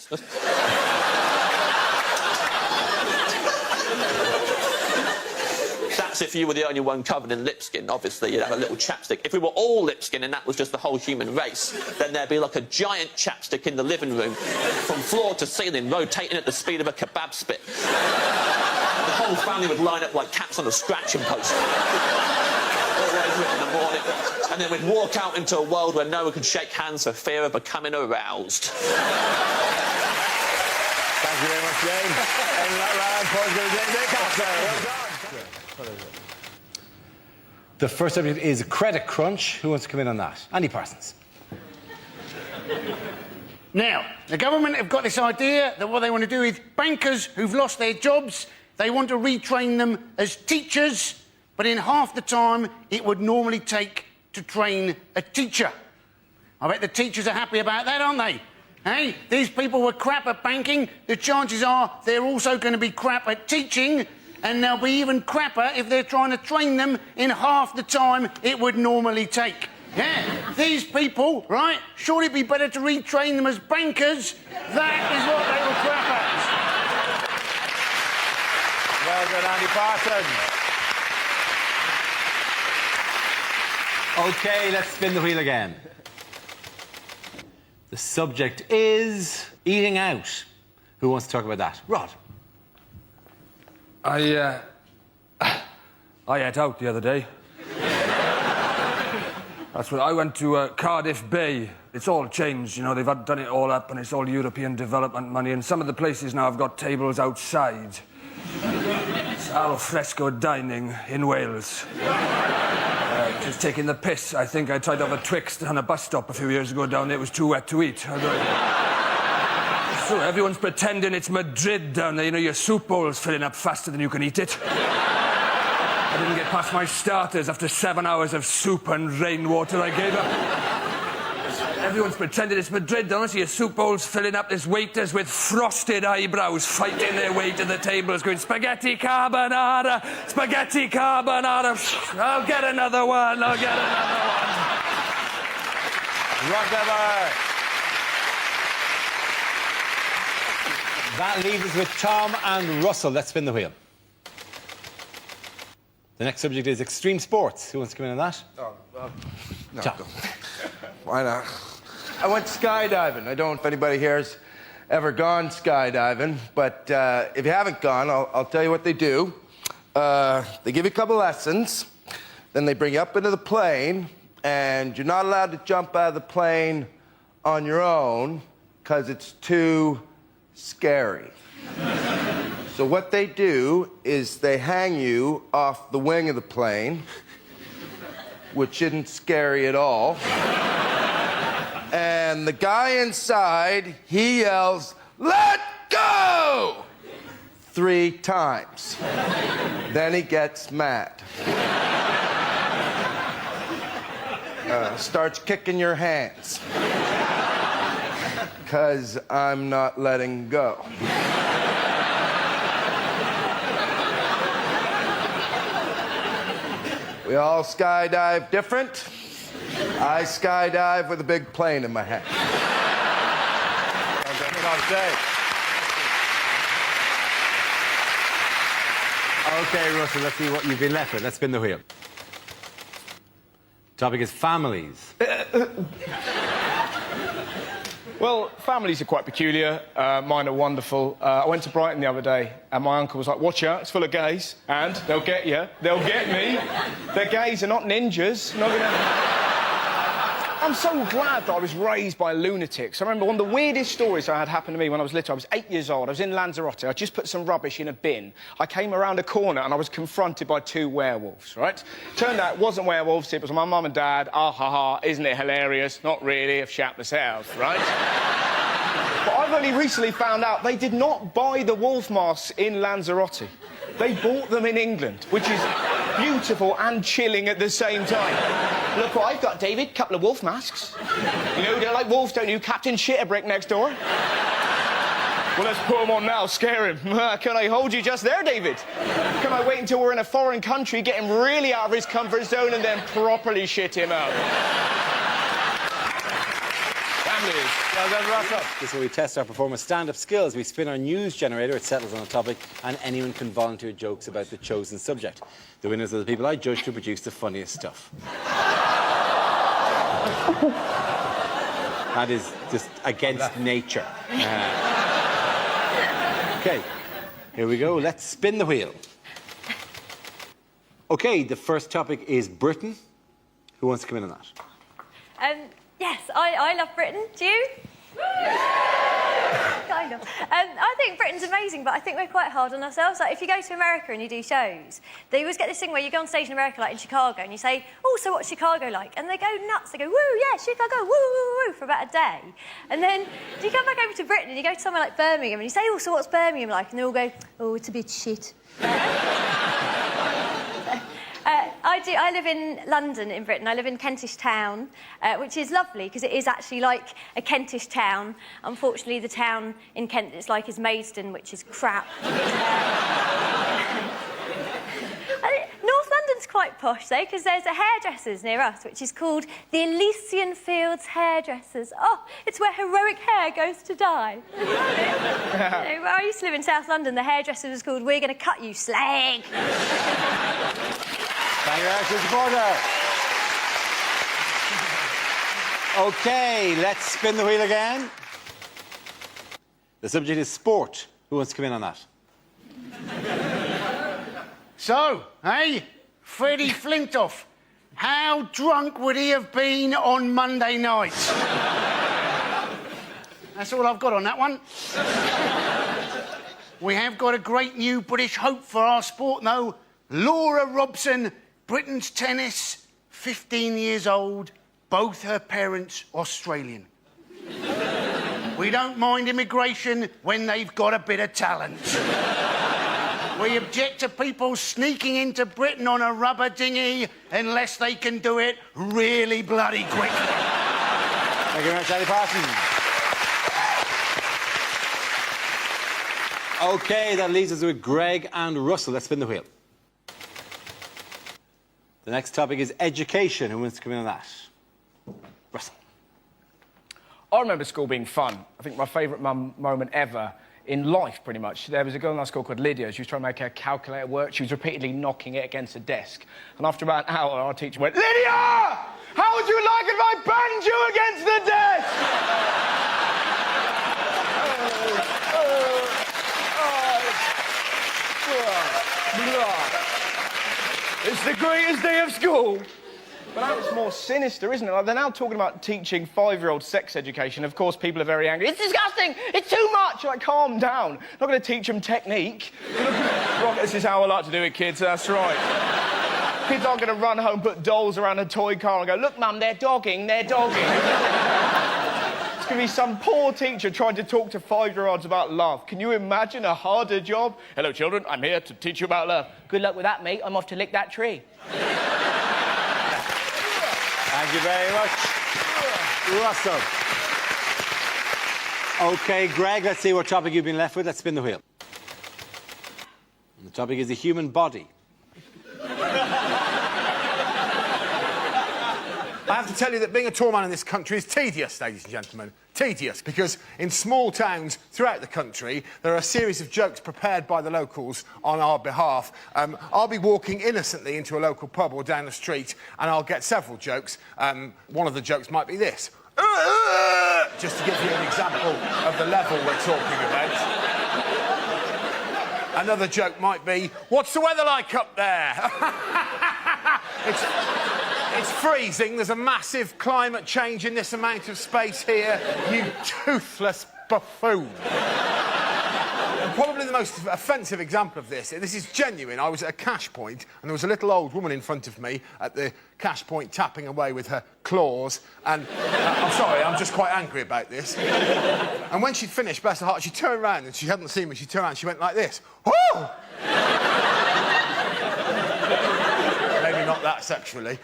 That's if you were the only one covered in lip skin. Obviously, you'd have a little chapstick. If we were all lip skin and that was just the whole human race, then there'd be like a giant chapstick in the living room, from floor to ceiling, rotating at the speed of a kebab spit. The whole family would line up like cats on a scratching post. Always in the morning. And then we'd walk out into a world where no one could shake hands for fear of becoming aroused. Thank you very much, James. And that round, Paul's going to take it. Well done. The first subject is credit crunch. Who wants to come in on that? Andy Parsons. Now, the government have got this idea that what they want to do is bankers who've lost their jobs, they want to retrain them as teachers, but in half the time it would normally take to train a teacher. I bet the teachers are happy about that, aren't they? Hey, these people were crap at banking. The chances are they're also going to be crap at teaching, and they'll be even crapper if they're trying to train them in half the time it would normally take. Yeah, these people, right, surely it'd be better to retrain them as bankers. That is what they were crap at. Well done, Andy Parsons. OK, let's spin the wheel again. The subject is eating out. Who wants to talk about that? Rod. I ate out the other day. That's what I went to Cardiff Bay. It's all changed, you know. They've done it all up, and it's all European development money. And some of the places now have got tables outside. It's al fresco dining in Wales. Just taking the piss. I think I tried to have a Twixt on a bus stop a few years ago down there. It was too wet to eat. So everyone's pretending it's Madrid down there. You know, your soup bowl's filling up faster than you can eat it. I didn't get past my starters after 7 hours of soup and rainwater. I gave up. Everyone's pretending it's Madrid, don't see your soup bowls filling up this waiters with frosted eyebrows fighting their way to the tables going, spaghetti carbonara, spaghetti carbonara. I'll get another one, I'll get another one. Rock'n'roll. That leaves us with Tom and Russell. Let's spin the wheel. The next subject is extreme sports. Who wants to come in on that? No, Tom. Why not? I went skydiving. I don't know if anybody here has ever gone skydiving, but if you haven't gone, I'll tell you what they do. They give you a couple lessons, then they bring you up into the plane, and you're not allowed to jump out of the plane on your own because it's too scary. So what they do is they hang you off the wing of the plane, which isn't scary at all. And the guy inside, he yells, "Let go!" 3 times. Then he gets mad. Starts kicking your hands. 'Cause I'm not letting go. We all skydive different. I skydive with a big plane in my hand. Okay, Russell, let's see what you've been left with. Let's spin the wheel. Topic is families. Well, families are quite peculiar. Mine are wonderful. I went to Brighton the other day, and my uncle was like, "Watch out, it's full of gays, and they'll get you. They'll get me. They're gays and not ninjas. Not gonna..." I'm so glad that I was raised by lunatics. I remember one of the weirdest stories I had happen to me when I was little. I was 8 years old. I was in Lanzarote. I just put some rubbish in a bin. I came around a corner and I was confronted by 2 werewolves, right? Turned out it wasn't werewolves, it was my mum and dad. Ah, ha, ha, isn't it hilarious? Not really, I've shat myself, right? But I've only recently found out they did not buy the wolf masks in Lanzarote. They bought them in England, which is beautiful and chilling at the same time. Look what I've got, David. Couple of wolf masks. You know, you don't like wolves, don't you? Captain Shitterbrick next door. Well, let's put him on now, scare him. Can I hold you just there, David? Can I wait until we're in a foreign country, get him really out of his comfort zone, and then properly shit him out? Families. Well done, Russell. This is where we test our performers' stand-up skills. We spin our news generator, it settles on a topic, and anyone can volunteer jokes about the chosen subject. The winners are the people I judge to produce the funniest stuff. That is just against nature. Okay, here we go. Let's spin the wheel. Okay, the first topic is Britain. Who wants to come in on that? Yes, I love Britain. Do you? Kind of. I think Britain's amazing, but I think we're quite hard on ourselves. Like, if you go to America and you do shows, they always get this thing where you go on stage in America, like in Chicago, and you say, "Oh, so what's Chicago like?" And they go nuts. They go, "Woo, yeah, Chicago, woo, woo, woo," for about a day. And then you come back over to Britain and you go to somewhere like Birmingham and you say, "Oh, so what's Birmingham like?" And they all go, "Oh, it's a bit shit." I live in London, in Britain. I live in Kentish Town, which is lovely because it is actually like a Kentish town. Unfortunately, the town in Kent it's like is Maidstone, which is crap. North London's quite posh, though, because there's a hairdressers near us, which is called the Elysian Fields Hairdressers. Oh, it's where heroic hair goes to die. You know, where I used to live in South London, the hairdresser was called "We're going to cut you, slag." Thank you, Ashley Porter. Okay, let's spin the wheel again. The subject is sport. Who wants to come in on that? So, hey, Freddie Flintoff, how drunk would he have been on Monday night? That's all I've got on that one. We have got a great new British hope for our sport, though. Laura Robson, Britain's tennis, 15 years old, both her parents Australian. We don't mind immigration when they've got a bit of talent. We object to people sneaking into Britain on a rubber dinghy unless they can do it really bloody quickly. Thank you very much, Andy Parsons. OK, that leaves us with Greg and Russell. Let's spin the wheel. The next topic is education. Who wants to come in on that? Russell. I remember school being fun. I think my favourite moment ever in life, pretty much. There was a girl in our school called Lydia. She was trying to make her calculator work. She was repeatedly knocking it against the desk. And after about an hour, our teacher went, "Lydia! How would you like if I banged you against the desk?" It's the greatest day of school. But now it's more sinister, isn't it? Like, they're now talking about teaching 5-year-olds sex education. Of course, people are very angry. It's disgusting! It's too much! Like, calm down. Not going to teach them technique. Right, this is how I like to do it, kids. That's right. Kids aren't going to run home, put dolls around a toy car and go, "Look, Mum, they're dogging, they're dogging." It's going to be some poor teacher trying to talk to 5-year-olds about love. Can you imagine a harder job? "Hello, children. I'm here to teach you about love." "Good luck with that, mate. I'm off to lick that tree." Thank you very much, Russell. OK, Greg, let's see what topic you've been left with. Let's spin the wheel. And the topic is the human body. I have to tell you that being a tall man in this country is tedious, ladies and gentlemen. Tedious, because in small towns throughout the country, there are a series of jokes prepared by the locals on our behalf. I'll be walking innocently into a local pub or down the street, and I'll get several jokes. One of the jokes might be this. Just to give you an example of the level we're talking about. Another joke might be, "What's the weather like up there?" It's freezing. There's a massive climate change in this amount of space here. You toothless buffoon. And probably the most offensive example of this is genuine. I was at a cash point, and there was a little old woman in front of me at the cash point tapping away with her claws. And I'm sorry, I'm just quite angry about this. And when she'd finished, bless her heart, she turned around, and she hadn't seen me. She turned around and she went like this. "Oh!" Maybe not that sexually.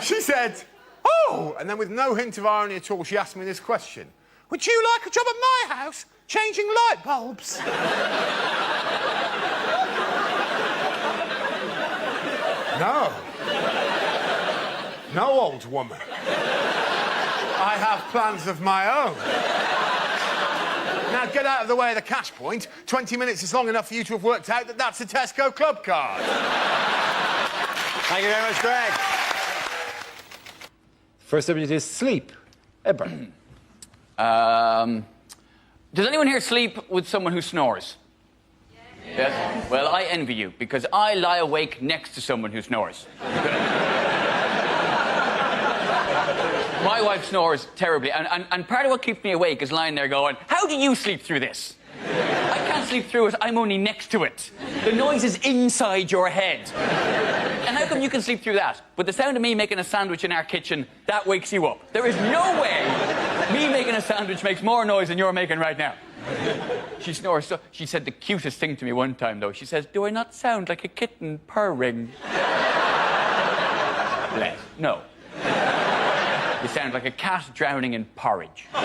She said, "Oh!" And then with no hint of irony at all, she asked me this question. "Would you like a job at my house, changing light bulbs?" No. No, old woman. I have plans of my own. Now, get out of the way of the cash point. 20 minutes is long enough for you to have worked out that that's a Tesco club card. Thank you very much, Greg. First subject is sleep. Ebber. Does anyone here sleep with someone who snores? Yes. Well, I envy you, because I lie awake next to someone who snores. My wife snores terribly, and part of what keeps me awake is lying there going, "How do you sleep through this?" I can't sleep through it, I'm only next to it. The noise is inside your head. And how come you can sleep through that? But the sound of me making a sandwich in our kitchen, that wakes you up. There is no way me making a sandwich makes more noise than you're making right now. She snores so... She said the cutest thing to me one time, though. She says, "Do I not sound like a kitten purring?" Bless. No. You sound like a cat drowning in porridge. If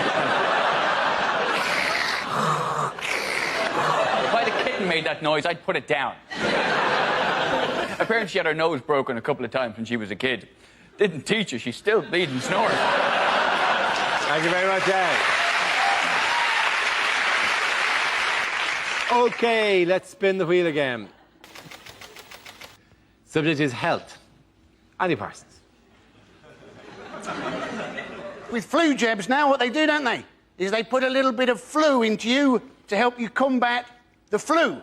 I had a kitten made that noise, I'd put it down. Apparently she had her nose broken a couple of times when she was a kid. Didn't teach her, she's still bleeding snoring. Thank you very much, Dad. OK, let's spin the wheel again. Subject is health. Andy Parsons. With flu jabs now, what they do, don't they, is they put a little bit of flu into you to help you combat the flu.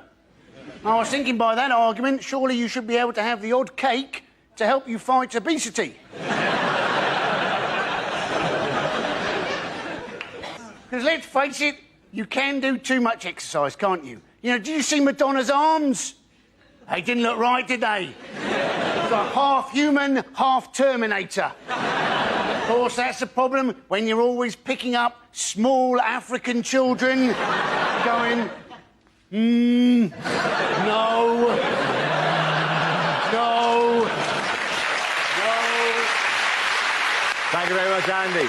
I was thinking by that argument, surely you should be able to have the odd cake to help you fight obesity. Because let's face it, you can do too much exercise, can't you? You know, did you see Madonna's arms? They didn't look right, did they? It's like half human, half Terminator. Of course, that's the problem when you're always picking up small African children going, no, no, no. Thank you very much, Andy.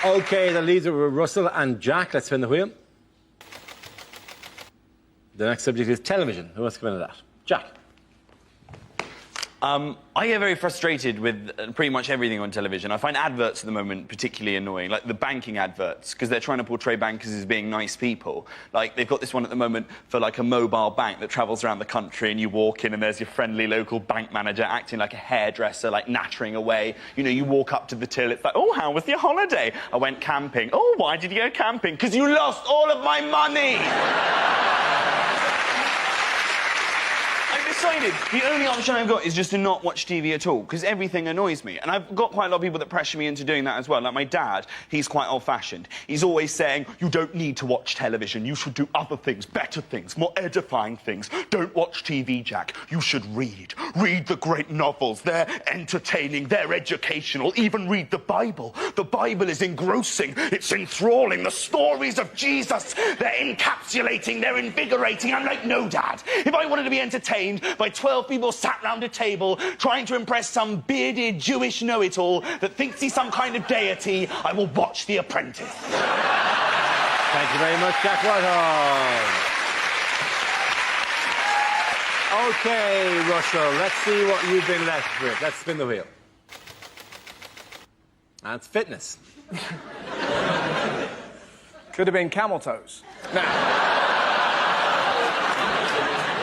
OK, the leads were Russell and Jack. Let's spin the wheel. The next subject is television. Who wants to come into that? Jack. I get very frustrated with pretty much everything on television. I find adverts at the moment particularly annoying, like the banking adverts, because they're trying to portray bankers as being nice people. Like, they've got this one at the moment for, like, a mobile bank that travels around the country, and you walk in and there's your friendly local bank manager acting like a hairdresser, like, nattering away. You know, you walk up to the till, it's like, oh, how was your holiday? I went camping. Oh, why did you go camping? Because you lost all of my money! Decided the only option I've got is just to not watch TV at all, because everything annoys me. And I've got quite a lot of people that pressure me into doing that as well. Like my dad, he's quite old-fashioned. He's always saying, you don't need to watch television. You should do other things, better things, more edifying things. Don't watch TV, Jack. You should read. Read the great novels. They're entertaining, they're educational. Even read the Bible. The Bible is engrossing. It's enthralling. The stories of Jesus, they're encapsulating, they're invigorating. I'm like, no, Dad. If I wanted to be entertained by 12 people sat round a table trying to impress some bearded Jewish know-it-all that thinks he's some kind of deity, I will watch The Apprentice. Thank you very much, Jack Whitehall. OK, Russell, let's see what you've been left with. Let's spin the wheel. That's fitness. Could have been camel toes. Now,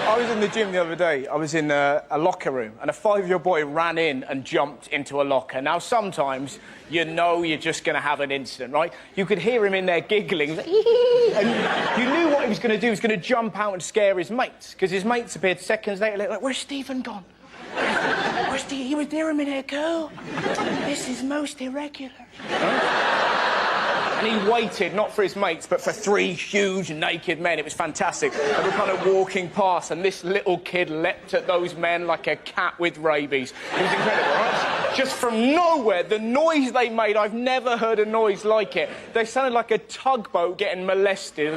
I was in the gym the other day. I was in a locker room, and a 5-year-old boy ran in and jumped into a locker. Now, sometimes you know you're just going to have an incident, right? You could hear him in there giggling, and you knew what he was going to do. He was going to jump out and scare his mates, because his mates appeared seconds later, like, where's Stephen gone? Where's Stephen? He was there a minute ago. This is most irregular. And he waited, not for his mates, but for 3 huge naked men. It was fantastic. They were kind of walking past, and this little kid leapt at those men like a cat with rabies. It was incredible, right? Just from nowhere, the noise they made, I've never heard a noise like it. They sounded like a tugboat getting molested.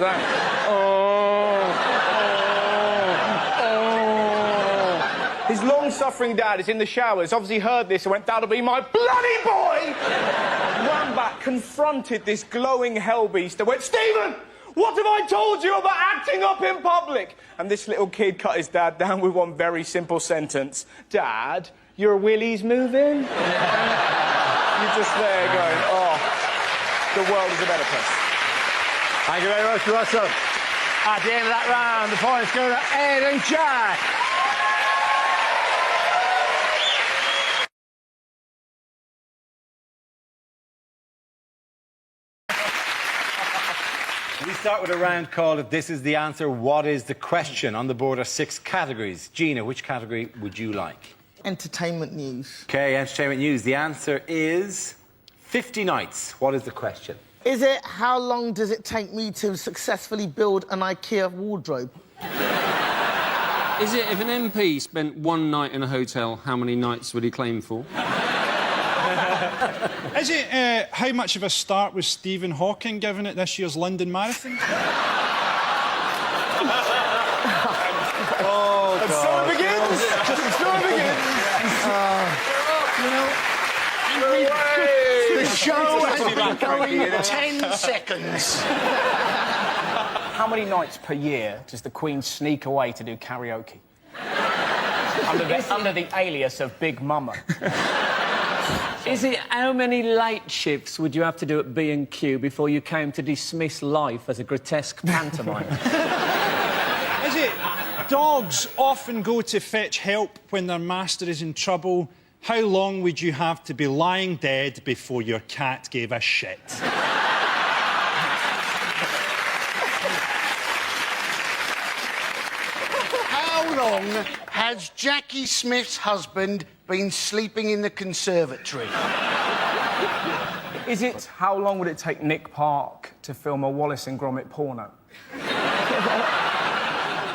His long-suffering dad is in the showers, obviously heard this and went, that'll be my bloody boy! Ran back, confronted this glowing hellbeast and went, Stephen, what have I told you about acting up in public? And this little kid cut his dad down with one very simple sentence. Dad, your willy's moving? You're just there going, oh, the world is a better place. Thank you very much, Russell. At the end of that round, the points go to Ed and Jack. We start with a round called This Is the Answer, What is the Question? On the board are 6 categories. Gina, which category would you like? Entertainment news. OK, entertainment news. The answer is 50 nights. What is the question? Is it how long does it take me to successfully build an IKEA wardrobe? Is it if an MP spent 1 night in a hotel, how many nights would he claim for? Is it how much of a start was Stephen Hawking given at this year's London Marathon? Oh, and so it begins! And so it begins! The show has been going 10 seconds. How many nights per year does the Queen sneak away to do karaoke? under the alias of Big Mama. Is it how many late shifts would you have to do at B&Q before you came to dismiss life as a grotesque pantomime? Is it dogs often go to fetch help when their master is in trouble? How long would you have to be lying dead before your cat gave a shit? How long has Jackie Smith's husband been sleeping in the conservatory? Is it how long would it take Nick Park to film a Wallace and Gromit porno?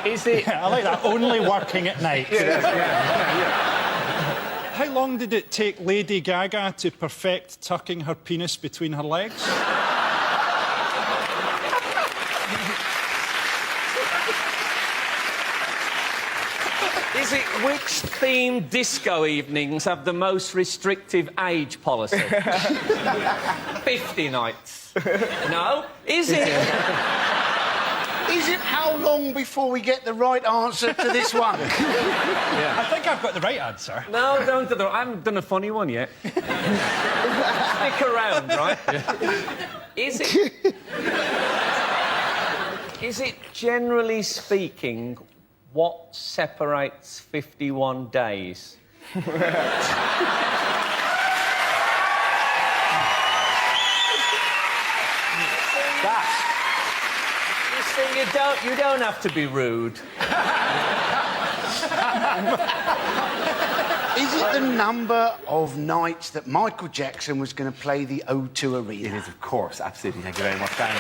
Is it... I like that, only working at night. How long did it take Lady Gaga to perfect tucking her penis between her legs? Is it which themed disco evenings have the most restrictive age policy? 50 nights. No? Is it? Is it how long before we get the right answer to this one? I think I've got the right answer. No, don't do that. I haven't done a funny one yet. Stick around, right? Is it, generally speaking, what separates 51 days? You don't have to be rude. Is it the number of nights that Michael Jackson was going to play the O2 Arena? It is, of course, absolutely. Thank you very much, Dan.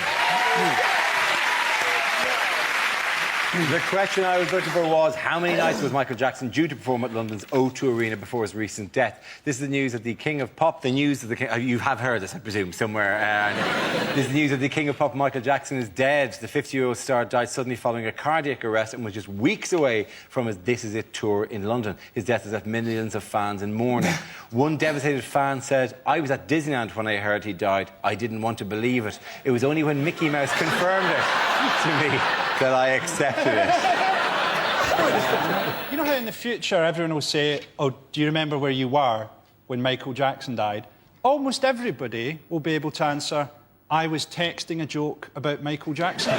The question I was looking for was, how many nights was Michael Jackson due to perform at London's O2 Arena before his recent death? This is the news of the King of Pop. The news of the King... you have heard this, I presume, somewhere. This is the news of the King of Pop. Michael Jackson is dead. The 50-year-old star died suddenly following a cardiac arrest and was just weeks away from his This Is It tour in London. His death has left millions of fans in mourning. One devastated fan said, "I was at Disneyland when I heard he died. I didn't want to believe it. It was only when Mickey Mouse confirmed it to me that I accepted it." You know how in the future everyone will say, "Oh, do you remember where you were when Michael Jackson died?" Almost everybody will be able to answer, "I was texting a joke about Michael Jackson."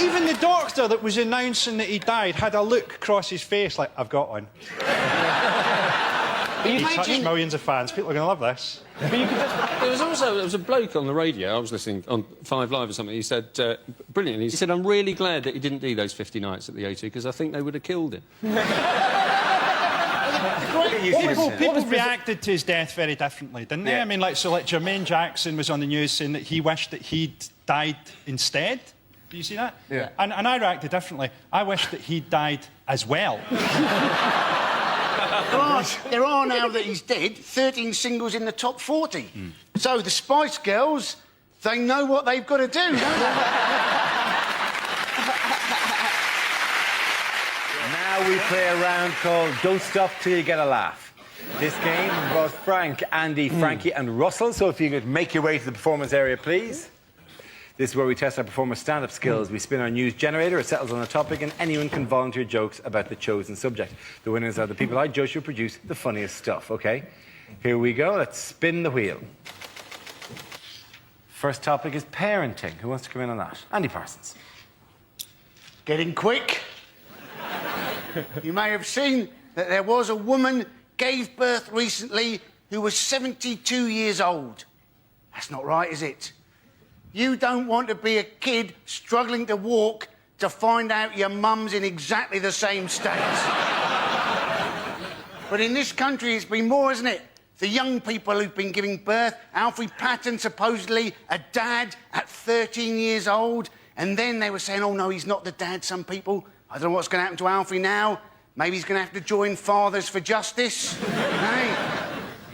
Even the doctor that was announcing that he died had a look across his face like, "I've got one." He touched millions of fans. People are going to love this. There was a bloke on the radio, I was listening on 5 Live or something, he said, brilliantly, he said, "I'm really glad that he didn't do those 50 nights at the O2 because I think they would have killed him." People reacted to his death very differently, didn't they? I mean, like Jermaine Jackson was on the news saying that he wished that he'd died instead. Do you see that? Yeah. And I reacted differently. I wished that he'd died as well. There are now that he's dead, 13 singles in the top 40. So the Spice Girls, they know what they've got to do, don't they? Now we play a round called Don't Stop Till You Get a Laugh. This game involves Frank, Andy, Frankie and Russell, so if you could make your way to the performance area, please. This is where we test our performers' stand-up skills. We spin our news generator, it settles on a topic, and anyone can volunteer jokes about the chosen subject. The winners are the people I judge who produce the funniest stuff, OK? Here we go. Let's spin the wheel. First topic is parenting. Who wants to come in on that? Andy Parsons. Getting quick. You may have seen that there was a woman gave birth recently who was 72 years old. That's not right, is it? You don't want to be a kid struggling to walk to find out your mum's in exactly the same state. But in this country, it's been more, isn't it? The young people who've been giving birth. Alfie Patton, supposedly a dad at 13 years old. And then they were saying, "Oh, no, he's not the dad," some people. I don't know what's going to happen to Alfie now. Maybe he's going to have to join Fathers for Justice. Hey?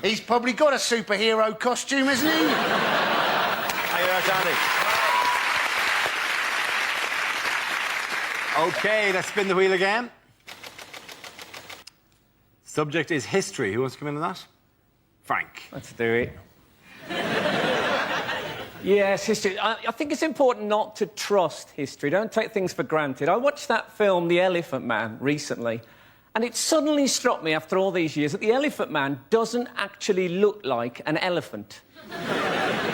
He's probably got a superhero costume, hasn't he? Andy. OK, let's spin the wheel again. Subject is history. Who wants to come in on that? Frank. Let's do it. Yes, history. I think it's important not to trust history. Don't take things for granted. I watched that film, The Elephant Man, recently, and it suddenly struck me after all these years that the Elephant Man doesn't actually look like an elephant.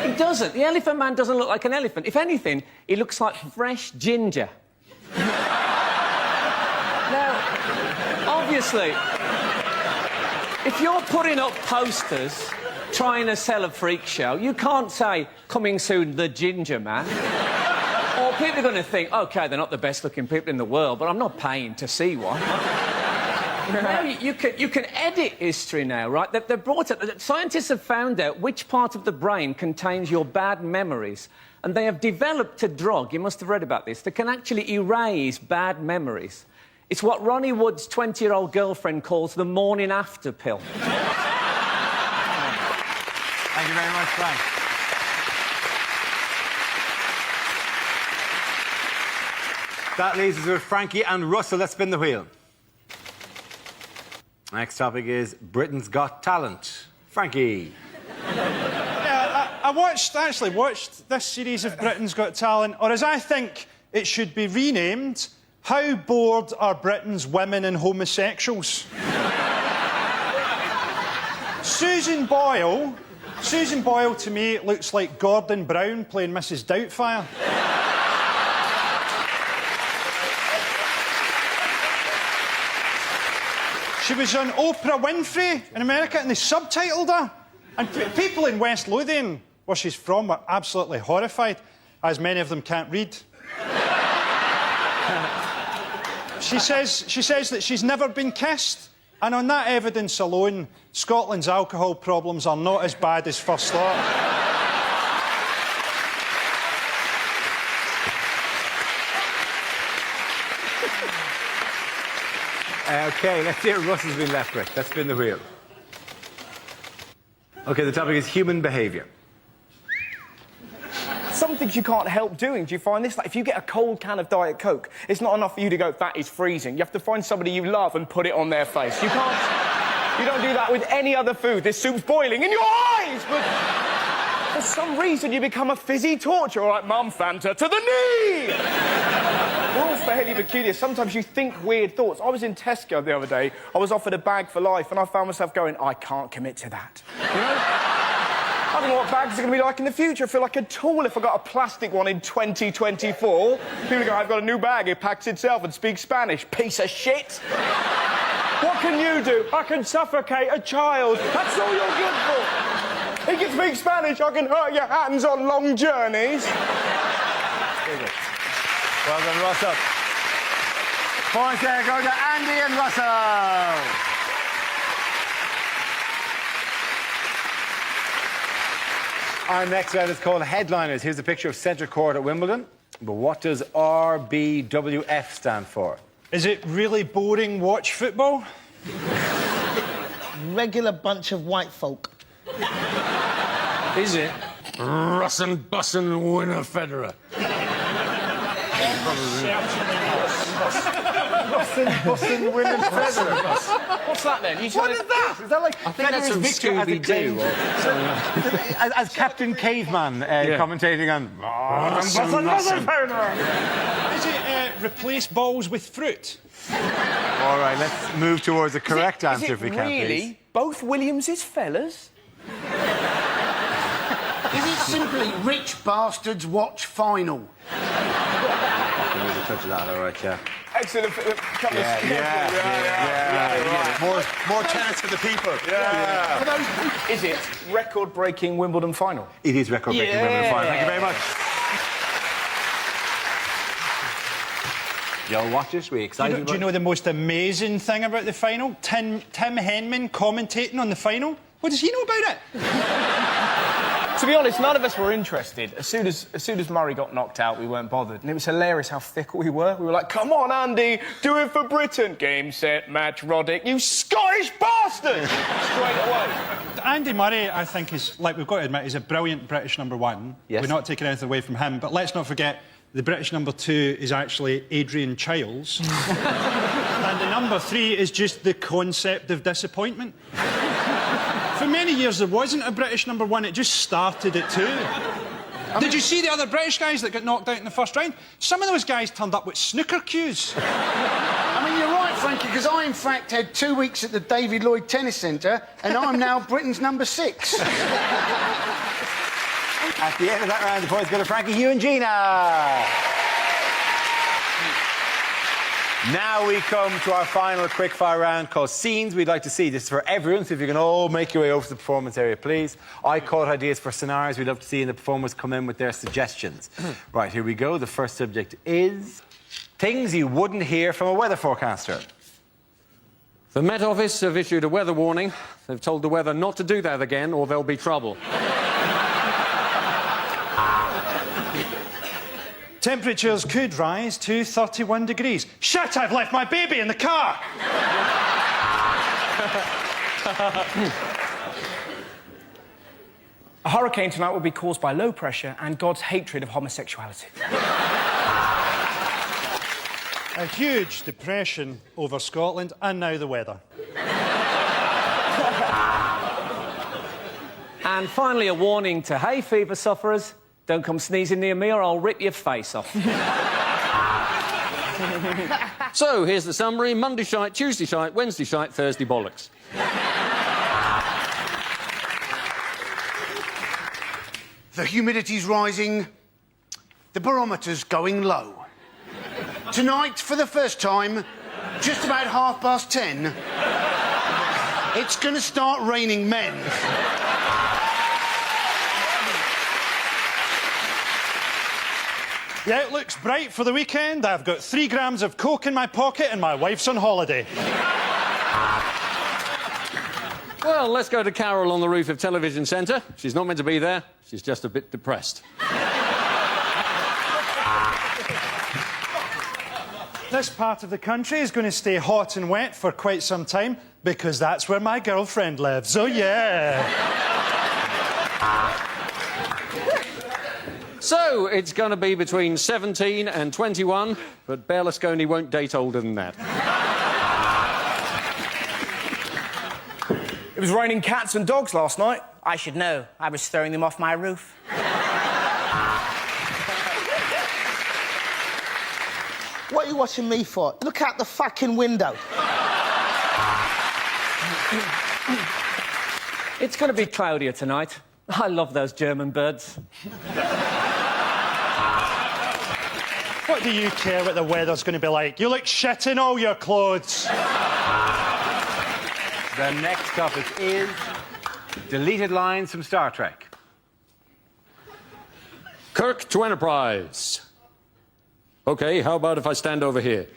He doesn't. The Elephant Man doesn't look like an elephant. If anything, he looks like fresh ginger. Now, obviously, if you're putting up posters trying to sell a freak show, you can't say, "Coming soon, the Ginger Man." Or people are going to think, OK, they're not the best-looking people in the world, but I'm not paying to see one. Now, you can edit history now, right? They've brought it... Scientists have found out which part of the brain contains your bad memories, and they have developed a drug, you must have read about this, that can actually erase bad memories. It's what Ronnie Wood's 20-year-old girlfriend calls the morning after pill. Thank you very much, Frank. That leaves us with Frankie and Russell. Let's spin the wheel. Next topic is Britain's Got Talent. Frankie. Yeah, I actually watched this series of Britain's Got Talent, or as I think it should be renamed, How Bored Are Britain's Women and Homosexuals? Susan Boyle to me looks like Gordon Brown playing Mrs Doubtfire. She was on Oprah Winfrey in America and they subtitled her. And people in West Lothian, where she's from, were absolutely horrified, as many of them can't read. She says that she's never been kissed. And on that evidence alone, Scotland's alcohol problems are not as bad as first thought. OK, let's see what Russ has been left with. Let's spin the wheel. OK, the topic is human behaviour. Some things you can't help doing. Do you find this? Like, if you get a cold can of Diet Coke, it's not enough for you to go, that is freezing. You have to find somebody you love and put it on their face. You can't... You don't do that with any other food. This soup's boiling in your eyes, but... For some reason, you become a fizzy torture. All right, Mum, Fanta to the knee! We're all fairly peculiar. Sometimes you think weird thoughts. I was in Tesco the other day. I was offered a bag for life, and I found myself going, I can't commit to that. You know? I don't know what bags are going to be like in the future. I feel like a tool if I got a plastic one in 2024. People go, I've got a new bag. It packs itself and speaks Spanish. Piece of shit. What can you do? I can suffocate a child. That's all you're good for. He can speak Spanish. I can hurt your hands on long journeys. Well done, Russell. Points there go to Andy and Russell. Our next round is called Headliners. Here's a picture of Centre Court at Wimbledon. But what does RBWF stand for? Is it really boring watch football? Regular bunch of white folk. Is it? Russin' bussin' winner Federer. Bussin' winner Federer. What's that then? What is that? Is that like I think that's from Scooby-Doo. as Captain Caveman commentating on... Is it replace balls with fruit? All right, let's move towards the correct answer if we can, really please. both Williams's fellas? Is it simply rich bastards watch final? There's a touch of that, all right, yeah. Excellent. More tennis for the people. Is it record-breaking Wimbledon final? It is record-breaking Wimbledon final. Thank you very much. You'll watch it? We're excited. Do you know the most amazing thing about the final? Tim Henman commentating on the final. What does he know about it? To be honest, none of us were interested. As soon as Murray got knocked out, we weren't bothered. And it was hilarious how fickle we were. We were like, come on, Andy, do it for Britain. Game, set, match, Roddick. You Scottish bastard! Straight away. Andy Murray, I think, is, like we've got to admit, is a brilliant British number one. Yes. We're not taking anything away from him. But let's not forget, the British number two is actually Adrian Chiles. And the number three is just the concept of disappointment. For many years, there wasn't a British number one. It just started at two. Did you see the other British guys that got knocked out in the first round? Some of those guys turned up with snooker cues. I mean, you're right, Frankie, because I, in fact, had 2 weeks at the David Lloyd Tennis Centre, and I'm now Britain's number 6. At the end of that round, the points go to Frankie, Hugh and Gina. Now we come to our final quickfire round called Scenes We'd Like to See. This is for everyone, so if you can all make your way over to the performance area, please. I caught ideas for scenarios we'd love to see, and the performers come in with their suggestions. Right, here we go. The first subject is things you wouldn't hear from a weather forecaster. The Met Office have issued a weather warning. They've told the weather not to do that again, or there'll be trouble. Temperatures could rise to 31 degrees. Shit, I've left my baby in the car! A hurricane tonight will be caused by low pressure and God's hatred of homosexuality. A huge depression over Scotland, and now the weather. And finally, a warning to hay fever sufferers. Don't come sneezing near me or I'll rip your face off. So, here's the summary. Monday shite, Tuesday shite, Wednesday shite, Thursday bollocks. The humidity's rising. The barometer's going low. Tonight, for the first time, just about 10:30, it's going to start raining men. The outlook's bright for the weekend. I've got 3 grams of coke in my pocket and my wife's on holiday. Well, let's go to Carol on the roof of Television Centre. She's not meant to be there. She's just a bit depressed. This part of the country is going to stay hot and wet for quite some time because that's where my girlfriend lives. Oh, yeah. So, it's going to be between 17 and 21, but Berlusconi won't date older than that. It was raining cats and dogs last night. I should know. I was throwing them off my roof. What are you watching me for? Look out the fucking window. It's going to be cloudier tonight. I love those German birds. What do you care what the weather's going to be like? You look shit in all your clothes. The next topic is deleted lines from Star Trek. Kirk to Enterprise. OK, how about if I stand over here?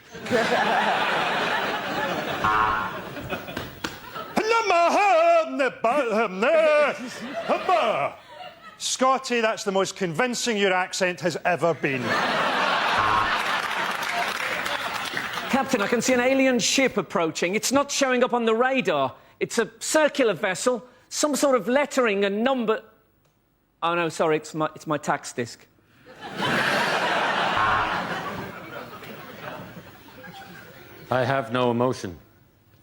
Scotty, that's the most convincing your accent has ever been. Captain, I can see an alien ship approaching. It's not showing up on the radar. It's a circular vessel, some sort of lettering and number... Oh, no, sorry, it's my tax disc. I have no emotion.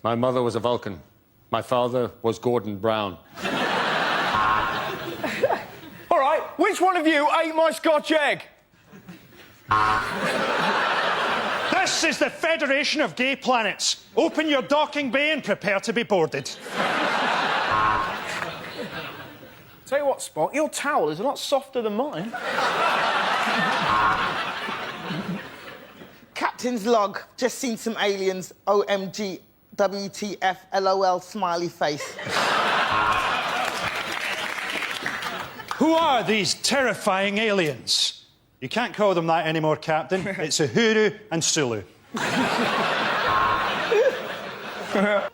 My mother was a Vulcan. My father was Gordon Brown. All right, which one of you ate my Scotch egg? This is the Federation of Gay Planets. Open your docking bay and prepare to be boarded. Tell you what, Spock, your towel is a lot softer than mine. Captain's log. Just seen some aliens. OMG. WTF. LOL. Smiley face. Who are these terrifying aliens? You can't call them that anymore, Captain. It's Uhuru and Sulu.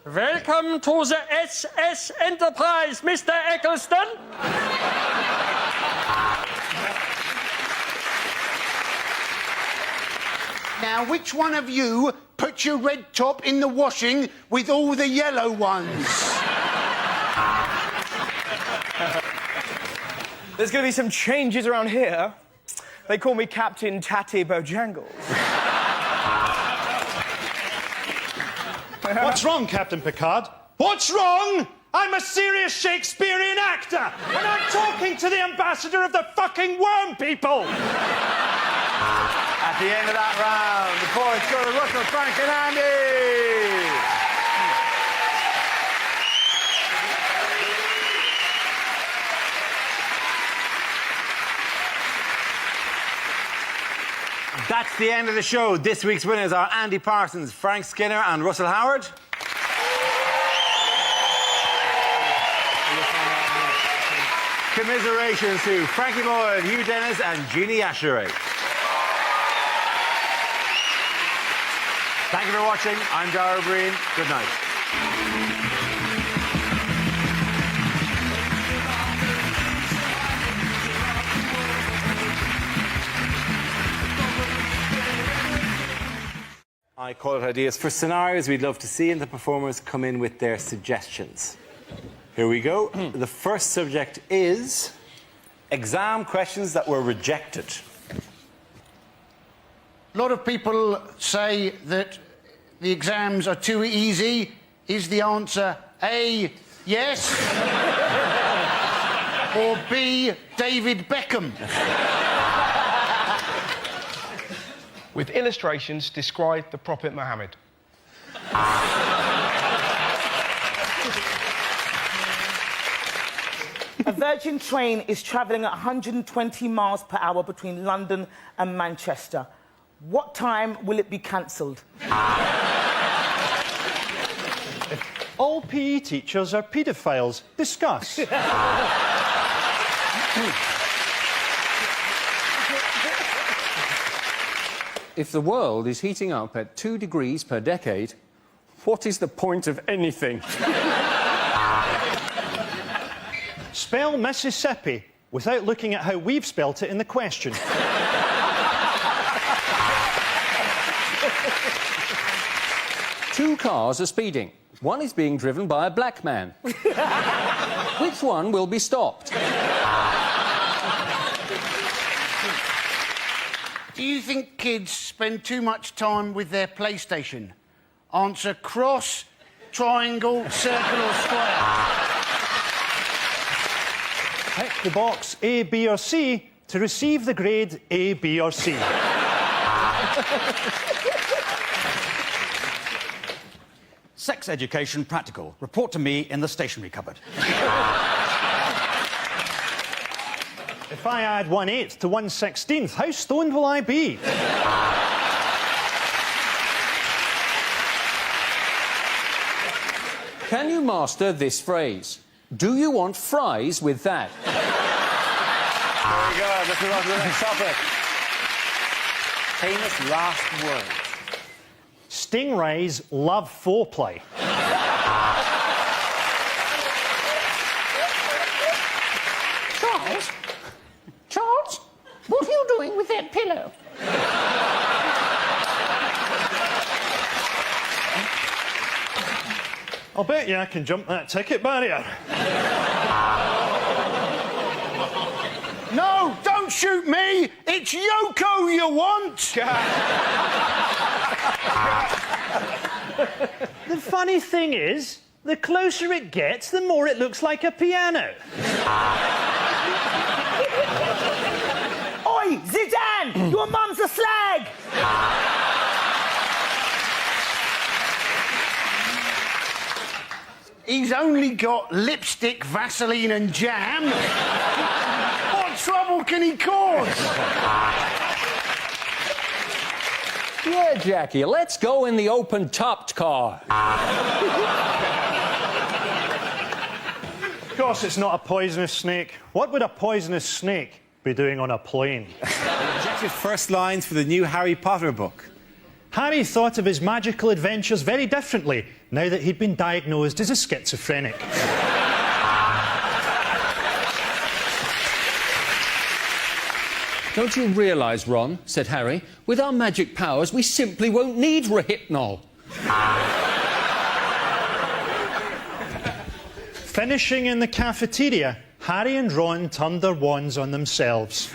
Welcome to the SS Enterprise, Mr. Eccleston. Now, which one of you put your red top in the washing with all the yellow ones? There's going to be some changes around here. They call me Captain Tatty Bojangles. What's wrong, Captain Picard? What's wrong? I'm a serious Shakespearean actor, and I'm talking to the ambassador of the fucking worm people! At the end of that round, the points go to Russell, Frank and Andy! That's the end of the show. This week's winners are Andy Parsons, Frank Skinner and Russell Howard. Commiserations to Frankie Boyd, Hugh Dennis and Jeannie Asheray. Thank you for watching. I'm Dara Breen. Good night. I call it ideas for scenarios we'd love to see, and the performers come in with their suggestions. Here we go. The first subject is exam questions that were rejected. A lot of people say that the exams are too easy. Is the answer A, Yes. Or B, David Beckham? With illustrations, describe the Prophet Muhammad. A Virgin train is travelling at 120 miles per hour between London and Manchester. What time will it be cancelled? All PE teachers are paedophiles. Discuss. If the world is heating up at 2 degrees per decade, what is the point of anything? Spell Mississippi without looking at how we've spelt it in the question. Two cars are speeding. One is being driven by a black man. Which one will be stopped? Do you think kids spend too much time with their PlayStation? Answer cross, triangle, circle or square. Pick the box A, B or C to receive the grade A, B or C. Sex education practical. Report to me in the stationery cupboard. If I add 1/8 to 1/16, how stoned will I be? Can you master this phrase? Do you want fries with that? Very good. Let's move on to the next topic. Famous last words. Stingrays love foreplay. Charles? Charles? What are you doing with that pillow? I'll bet you I can jump that ticket barrier. No, don't shoot me! It's Yoko you want! The funny thing is, the closer it gets, the more it looks like a piano. Oi, Zidane! Your mum's a slag! He's only got lipstick, Vaseline and jam. What trouble can he cause? Yeah, Jackie, let's go in the open-topped car. Of course it's not a poisonous snake. What would a poisonous snake be doing on a plane? Jackie's first lines for the new Harry Potter book. Harry thought of his magical adventures very differently now that he'd been diagnosed as a schizophrenic. Don't you realise, Ron, said Harry, with our magic powers, we simply won't need Rohypnol. Finishing in the cafeteria, Harry and Ron turned their wands on themselves.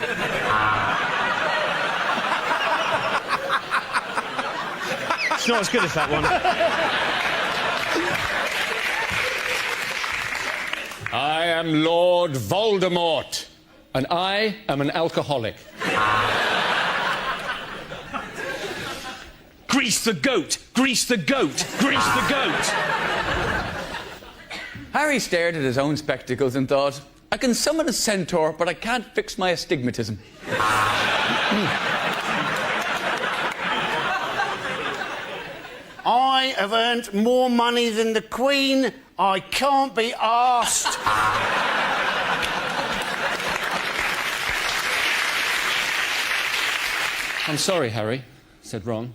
It's not as good as that one. I am Lord Voldemort, and I am an alcoholic. Grease the goat! Grease the goat! Grease the goat! Harry stared at his own spectacles and thought, I can summon a centaur, but I can't fix my astigmatism. I have earned more money than the Queen. I can't be arsed. I'm sorry, Harry, said Ron.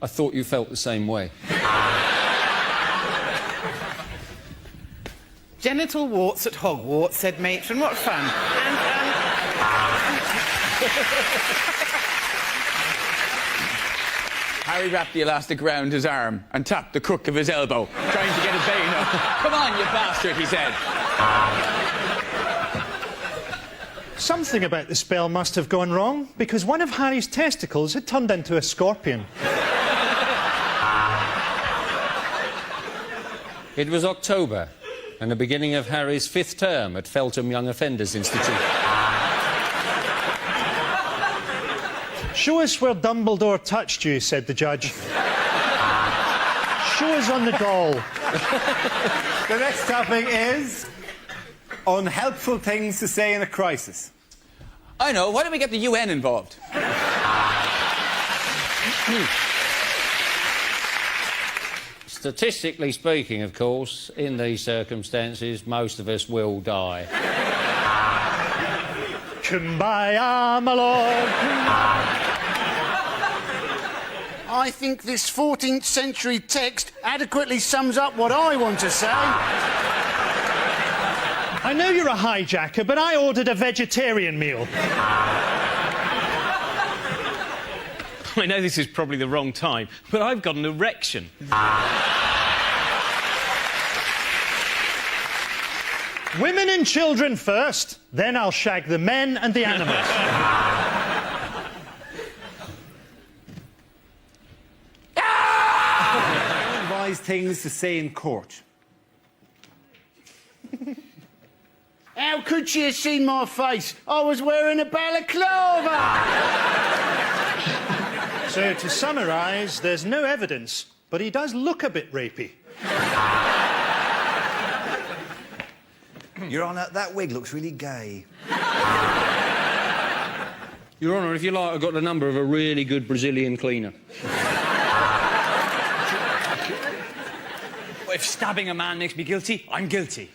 I thought you felt the same way. Genital warts at Hogwarts, said Matron. What fun. Harry wrapped the elastic round his arm and tapped the crook of his elbow, trying to get his vein up. Come on, you bastard, he said. Something about the spell must have gone wrong, because one of Harry's testicles had turned into a scorpion. It was October and the beginning of Harry's 5th term at Feltham Young Offenders Institute. Show us where Dumbledore touched you, said the judge. Show us on the doll. The next topic is unhelpful things to say in a crisis. I know. Why don't we get the UN involved? Statistically speaking, of course, in these circumstances, most of us will die. Kumbaya, my lord. I think this 14th century text adequately sums up what I want to say. I know you're a hijacker, but I ordered a vegetarian meal. I know this is probably the wrong time, but I've got an erection. Women and children first, then I'll shag the men and the animals. Advise things to say in court. How could she have seen my face? I was wearing a balaclava! So, to summarise, there's no evidence, but he does look a bit rapey. Your Honour, that wig looks really gay. Your Honour, if you like, I've got the number of a really good Brazilian cleaner. If stabbing a man makes me guilty, I'm guilty.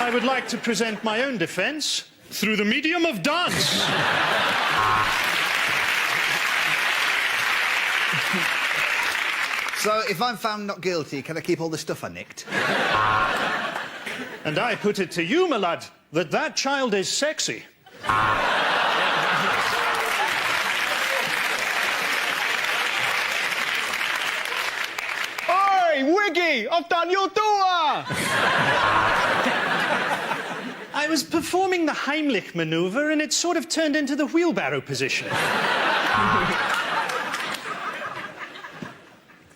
I would like to present my own defence through the medium of dance. So, if I'm found not guilty, can I keep all the stuff I nicked? And I put it to you, my lad, that child is sexy. Oi, Wiggy! I've done your door! I was performing the Heimlich manoeuvre and it sort of turned into the wheelbarrow position.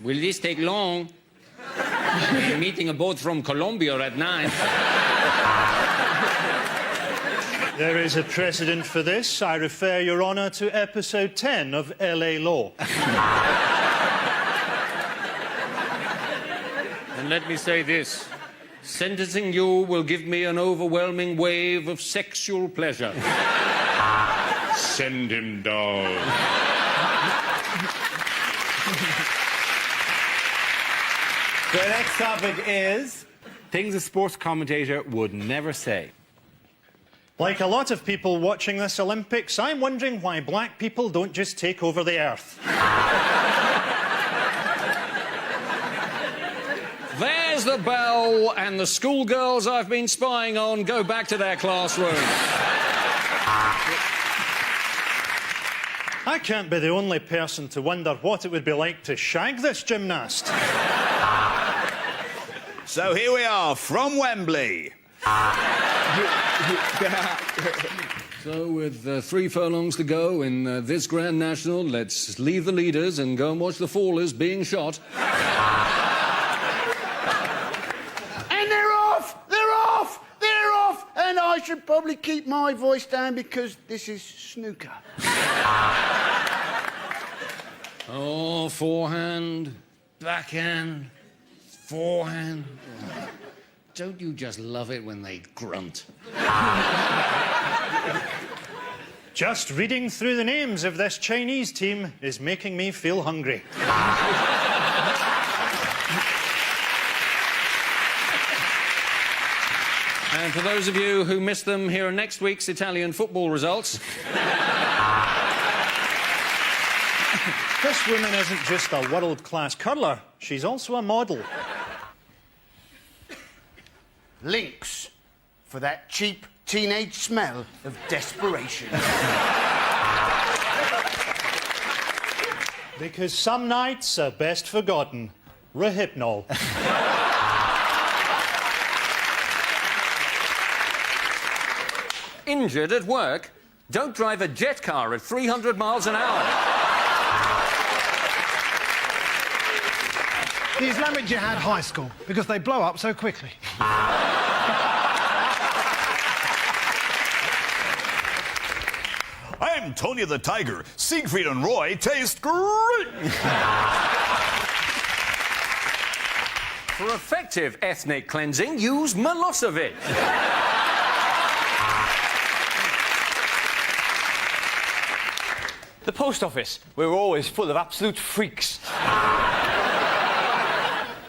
Will this take long? We're meeting a boat from Colombia at 9. There is a precedent for this. I refer Your Honour to episode 10 of LA Law. And let me say this. Sentencing you will give me an overwhelming wave of sexual pleasure. Send him down. The next topic is things a sports commentator would never say. Like a lot of people watching this Olympics, I'm wondering why black people don't just take over the earth. There's the bell, and the schoolgirls I've been spying on go back to their classroom. I can't be the only person to wonder what it would be like to shag this gymnast. So here we are, from Wembley. So, with 3 furlongs to go in this Grand National, let's leave the leaders and go and watch the fallers being shot. And they're off! They're off! They're off! And I should probably keep my voice down because this is snooker. Oh, forehand, backhand, forehand. Don't you just love it when they grunt? Just reading through the names of this Chinese team is making me feel hungry. And for those of you who missed them, here are next week's Italian football results. This woman isn't just a world-class curler, she's also a model. Links for that cheap teenage smell of desperation. Because some nights are best forgotten. Rehypnol. Injured at work? Don't drive a jet car at 300 miles an hour. The Islamic Jihad High School, because they blow up so quickly. I'm Tony the Tiger. Siegfried and Roy taste great. For effective ethnic cleansing, use Milosevic. The post office. We're always full of absolute freaks.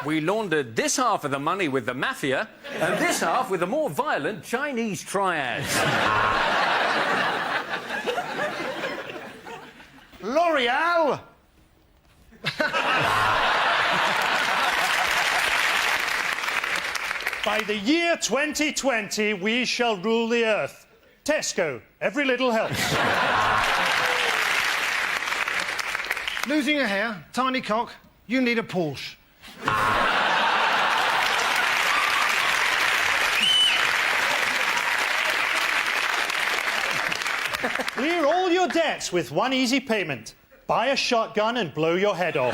We laundered this half of the money with the mafia and this half with the more violent Chinese triads. L'Oreal! By the year 2020, we shall rule the earth. Tesco, every little helps. Losing a hair, tiny cock, you need a Porsche. Clear all your debts with one easy payment. Buy a shotgun and blow your head off.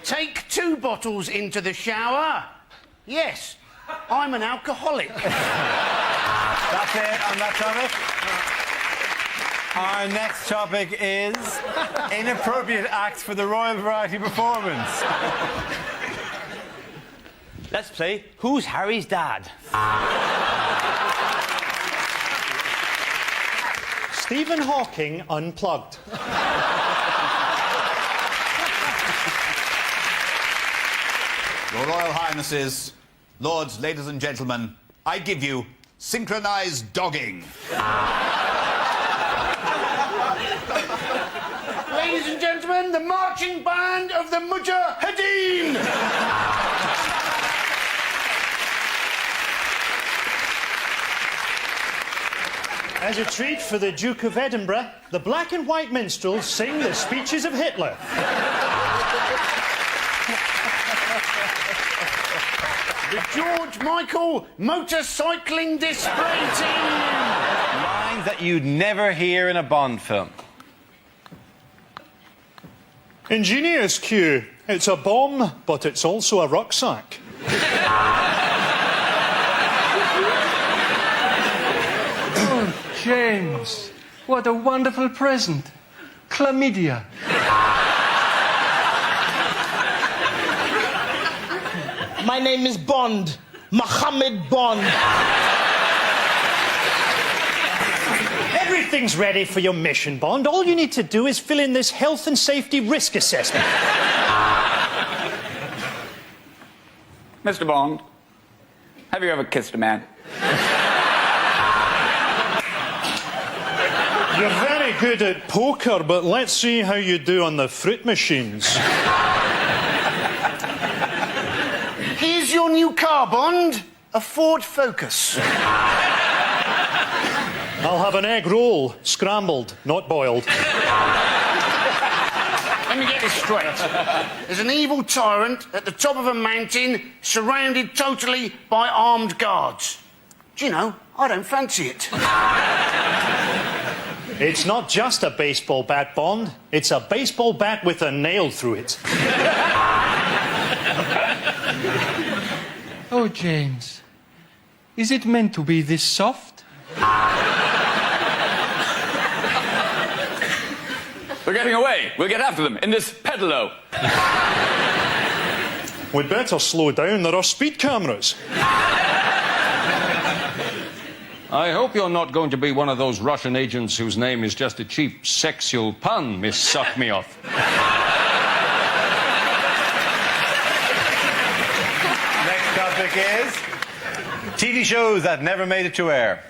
Take 2 bottles into the shower. Yes, I'm an alcoholic. That's it on that topic. Our next topic is inappropriate acts for the Royal Variety Performance. Let's play Who's Harry's Dad? Stephen Hawking unplugged. Your Royal Highnesses, Lords, ladies and gentlemen, I give you synchronised dogging. Ladies and gentlemen, the marching band of the Mujahideen! As a treat for the Duke of Edinburgh, the black and white minstrels sing the speeches of Hitler. The George Michael motorcycling display team! Lines that you'd never hear in a Bond film. Engineer's cue. It's a bomb, but it's also a rucksack. James, what a wonderful present. Chlamydia. My name is Bond. Mohammed Bond. Everything's ready for your mission, Bond. All you need to do is fill in this health and safety risk assessment. Mr. Bond, have you ever kissed a man? You're very good at poker, but let's see how you do on the fruit machines. Here's your new car, Bond. A Ford Focus. I'll have an egg roll, scrambled, not boiled. Let me get this straight. There's an evil tyrant at the top of a mountain, surrounded totally by armed guards. Do you know, I don't fancy it. It's not just a baseball bat, Bond. It's a baseball bat with a nail through it. Oh, James, is it meant to be this soft? They're getting away. We'll get after them in this pedalo. We'd better slow down. There are speed cameras. I hope you're not going to be one of those Russian agents whose name is just a cheap sexual pun, Miss Suck-Me-Off. Next topic is TV shows that never made it to air.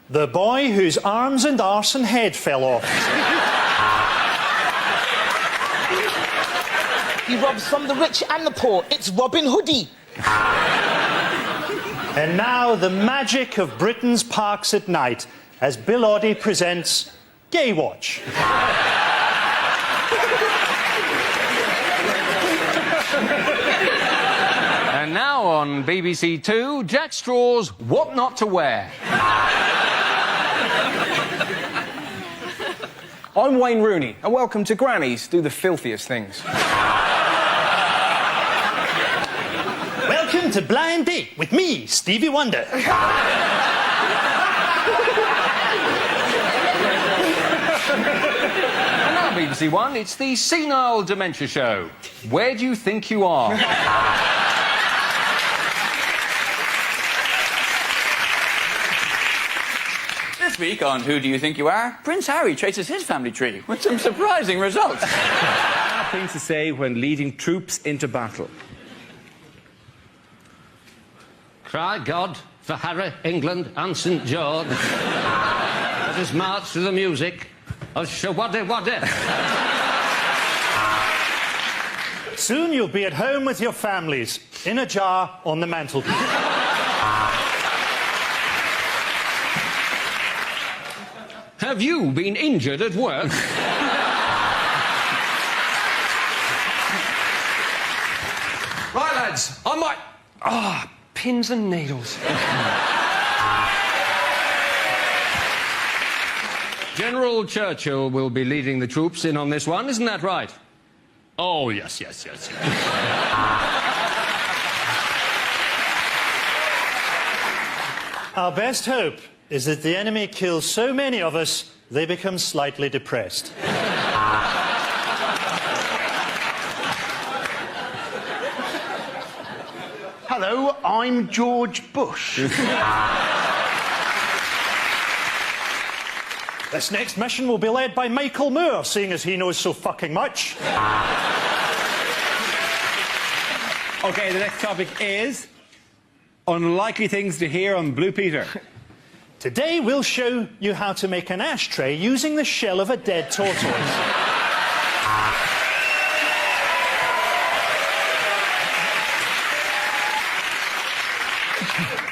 The boy whose arms and arse and head fell off. He robs from the rich and the poor. It's Robin Hoodie. And now the magic of Britain's parks at night as Bill Oddie presents Gay Watch. And now on BBC Two, Jack Straw's What Not to Wear. I'm Wayne Rooney, and welcome to Grannies Do the Filthiest Things. Welcome to Blind Date with me, Stevie Wonder. And now, BBC One, it's the Senile Dementia Show. Where do you think you are? This week on Who Do You Think You Are, Prince Harry traces his family tree with some surprising results. Things to say when leading troops into battle. Cry God for Harry, England and St George. Let us march to the music of Shawaddy Waddy. Soon you'll be at home with your families, in a jar on the mantelpiece. Have you been injured at work? Right, lads, I might... Ah, pins and needles. General Churchill will be leading the troops in on this one, isn't that right? Oh, yes. Our best hope is that the enemy kills so many of us, they become slightly depressed. Hello, I'm George Bush. This next mission will be led by Michael Moore, seeing as he knows so fucking much. OK, the next topic is unlikely things to hear on Blue Peter. Today we'll show you how to make an ashtray using the shell of a dead tortoise.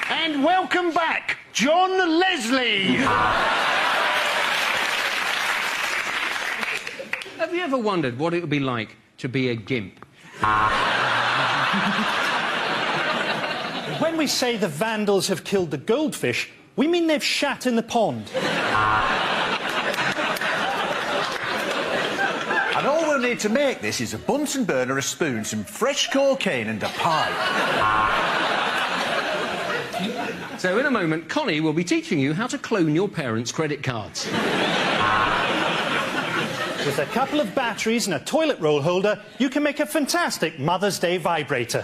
And welcome back, John Leslie. Have you ever wondered what it would be like to be a gimp? When we say the Vandals have killed the goldfish, we mean they've shat in the pond. And all we'll need to make this is a Bunsen burner, a spoon, some fresh cocaine and a pipe. So in a moment, Connie will be teaching you how to clone your parents' credit cards. With a couple of batteries and a toilet roll holder, you can make a fantastic Mother's Day vibrator.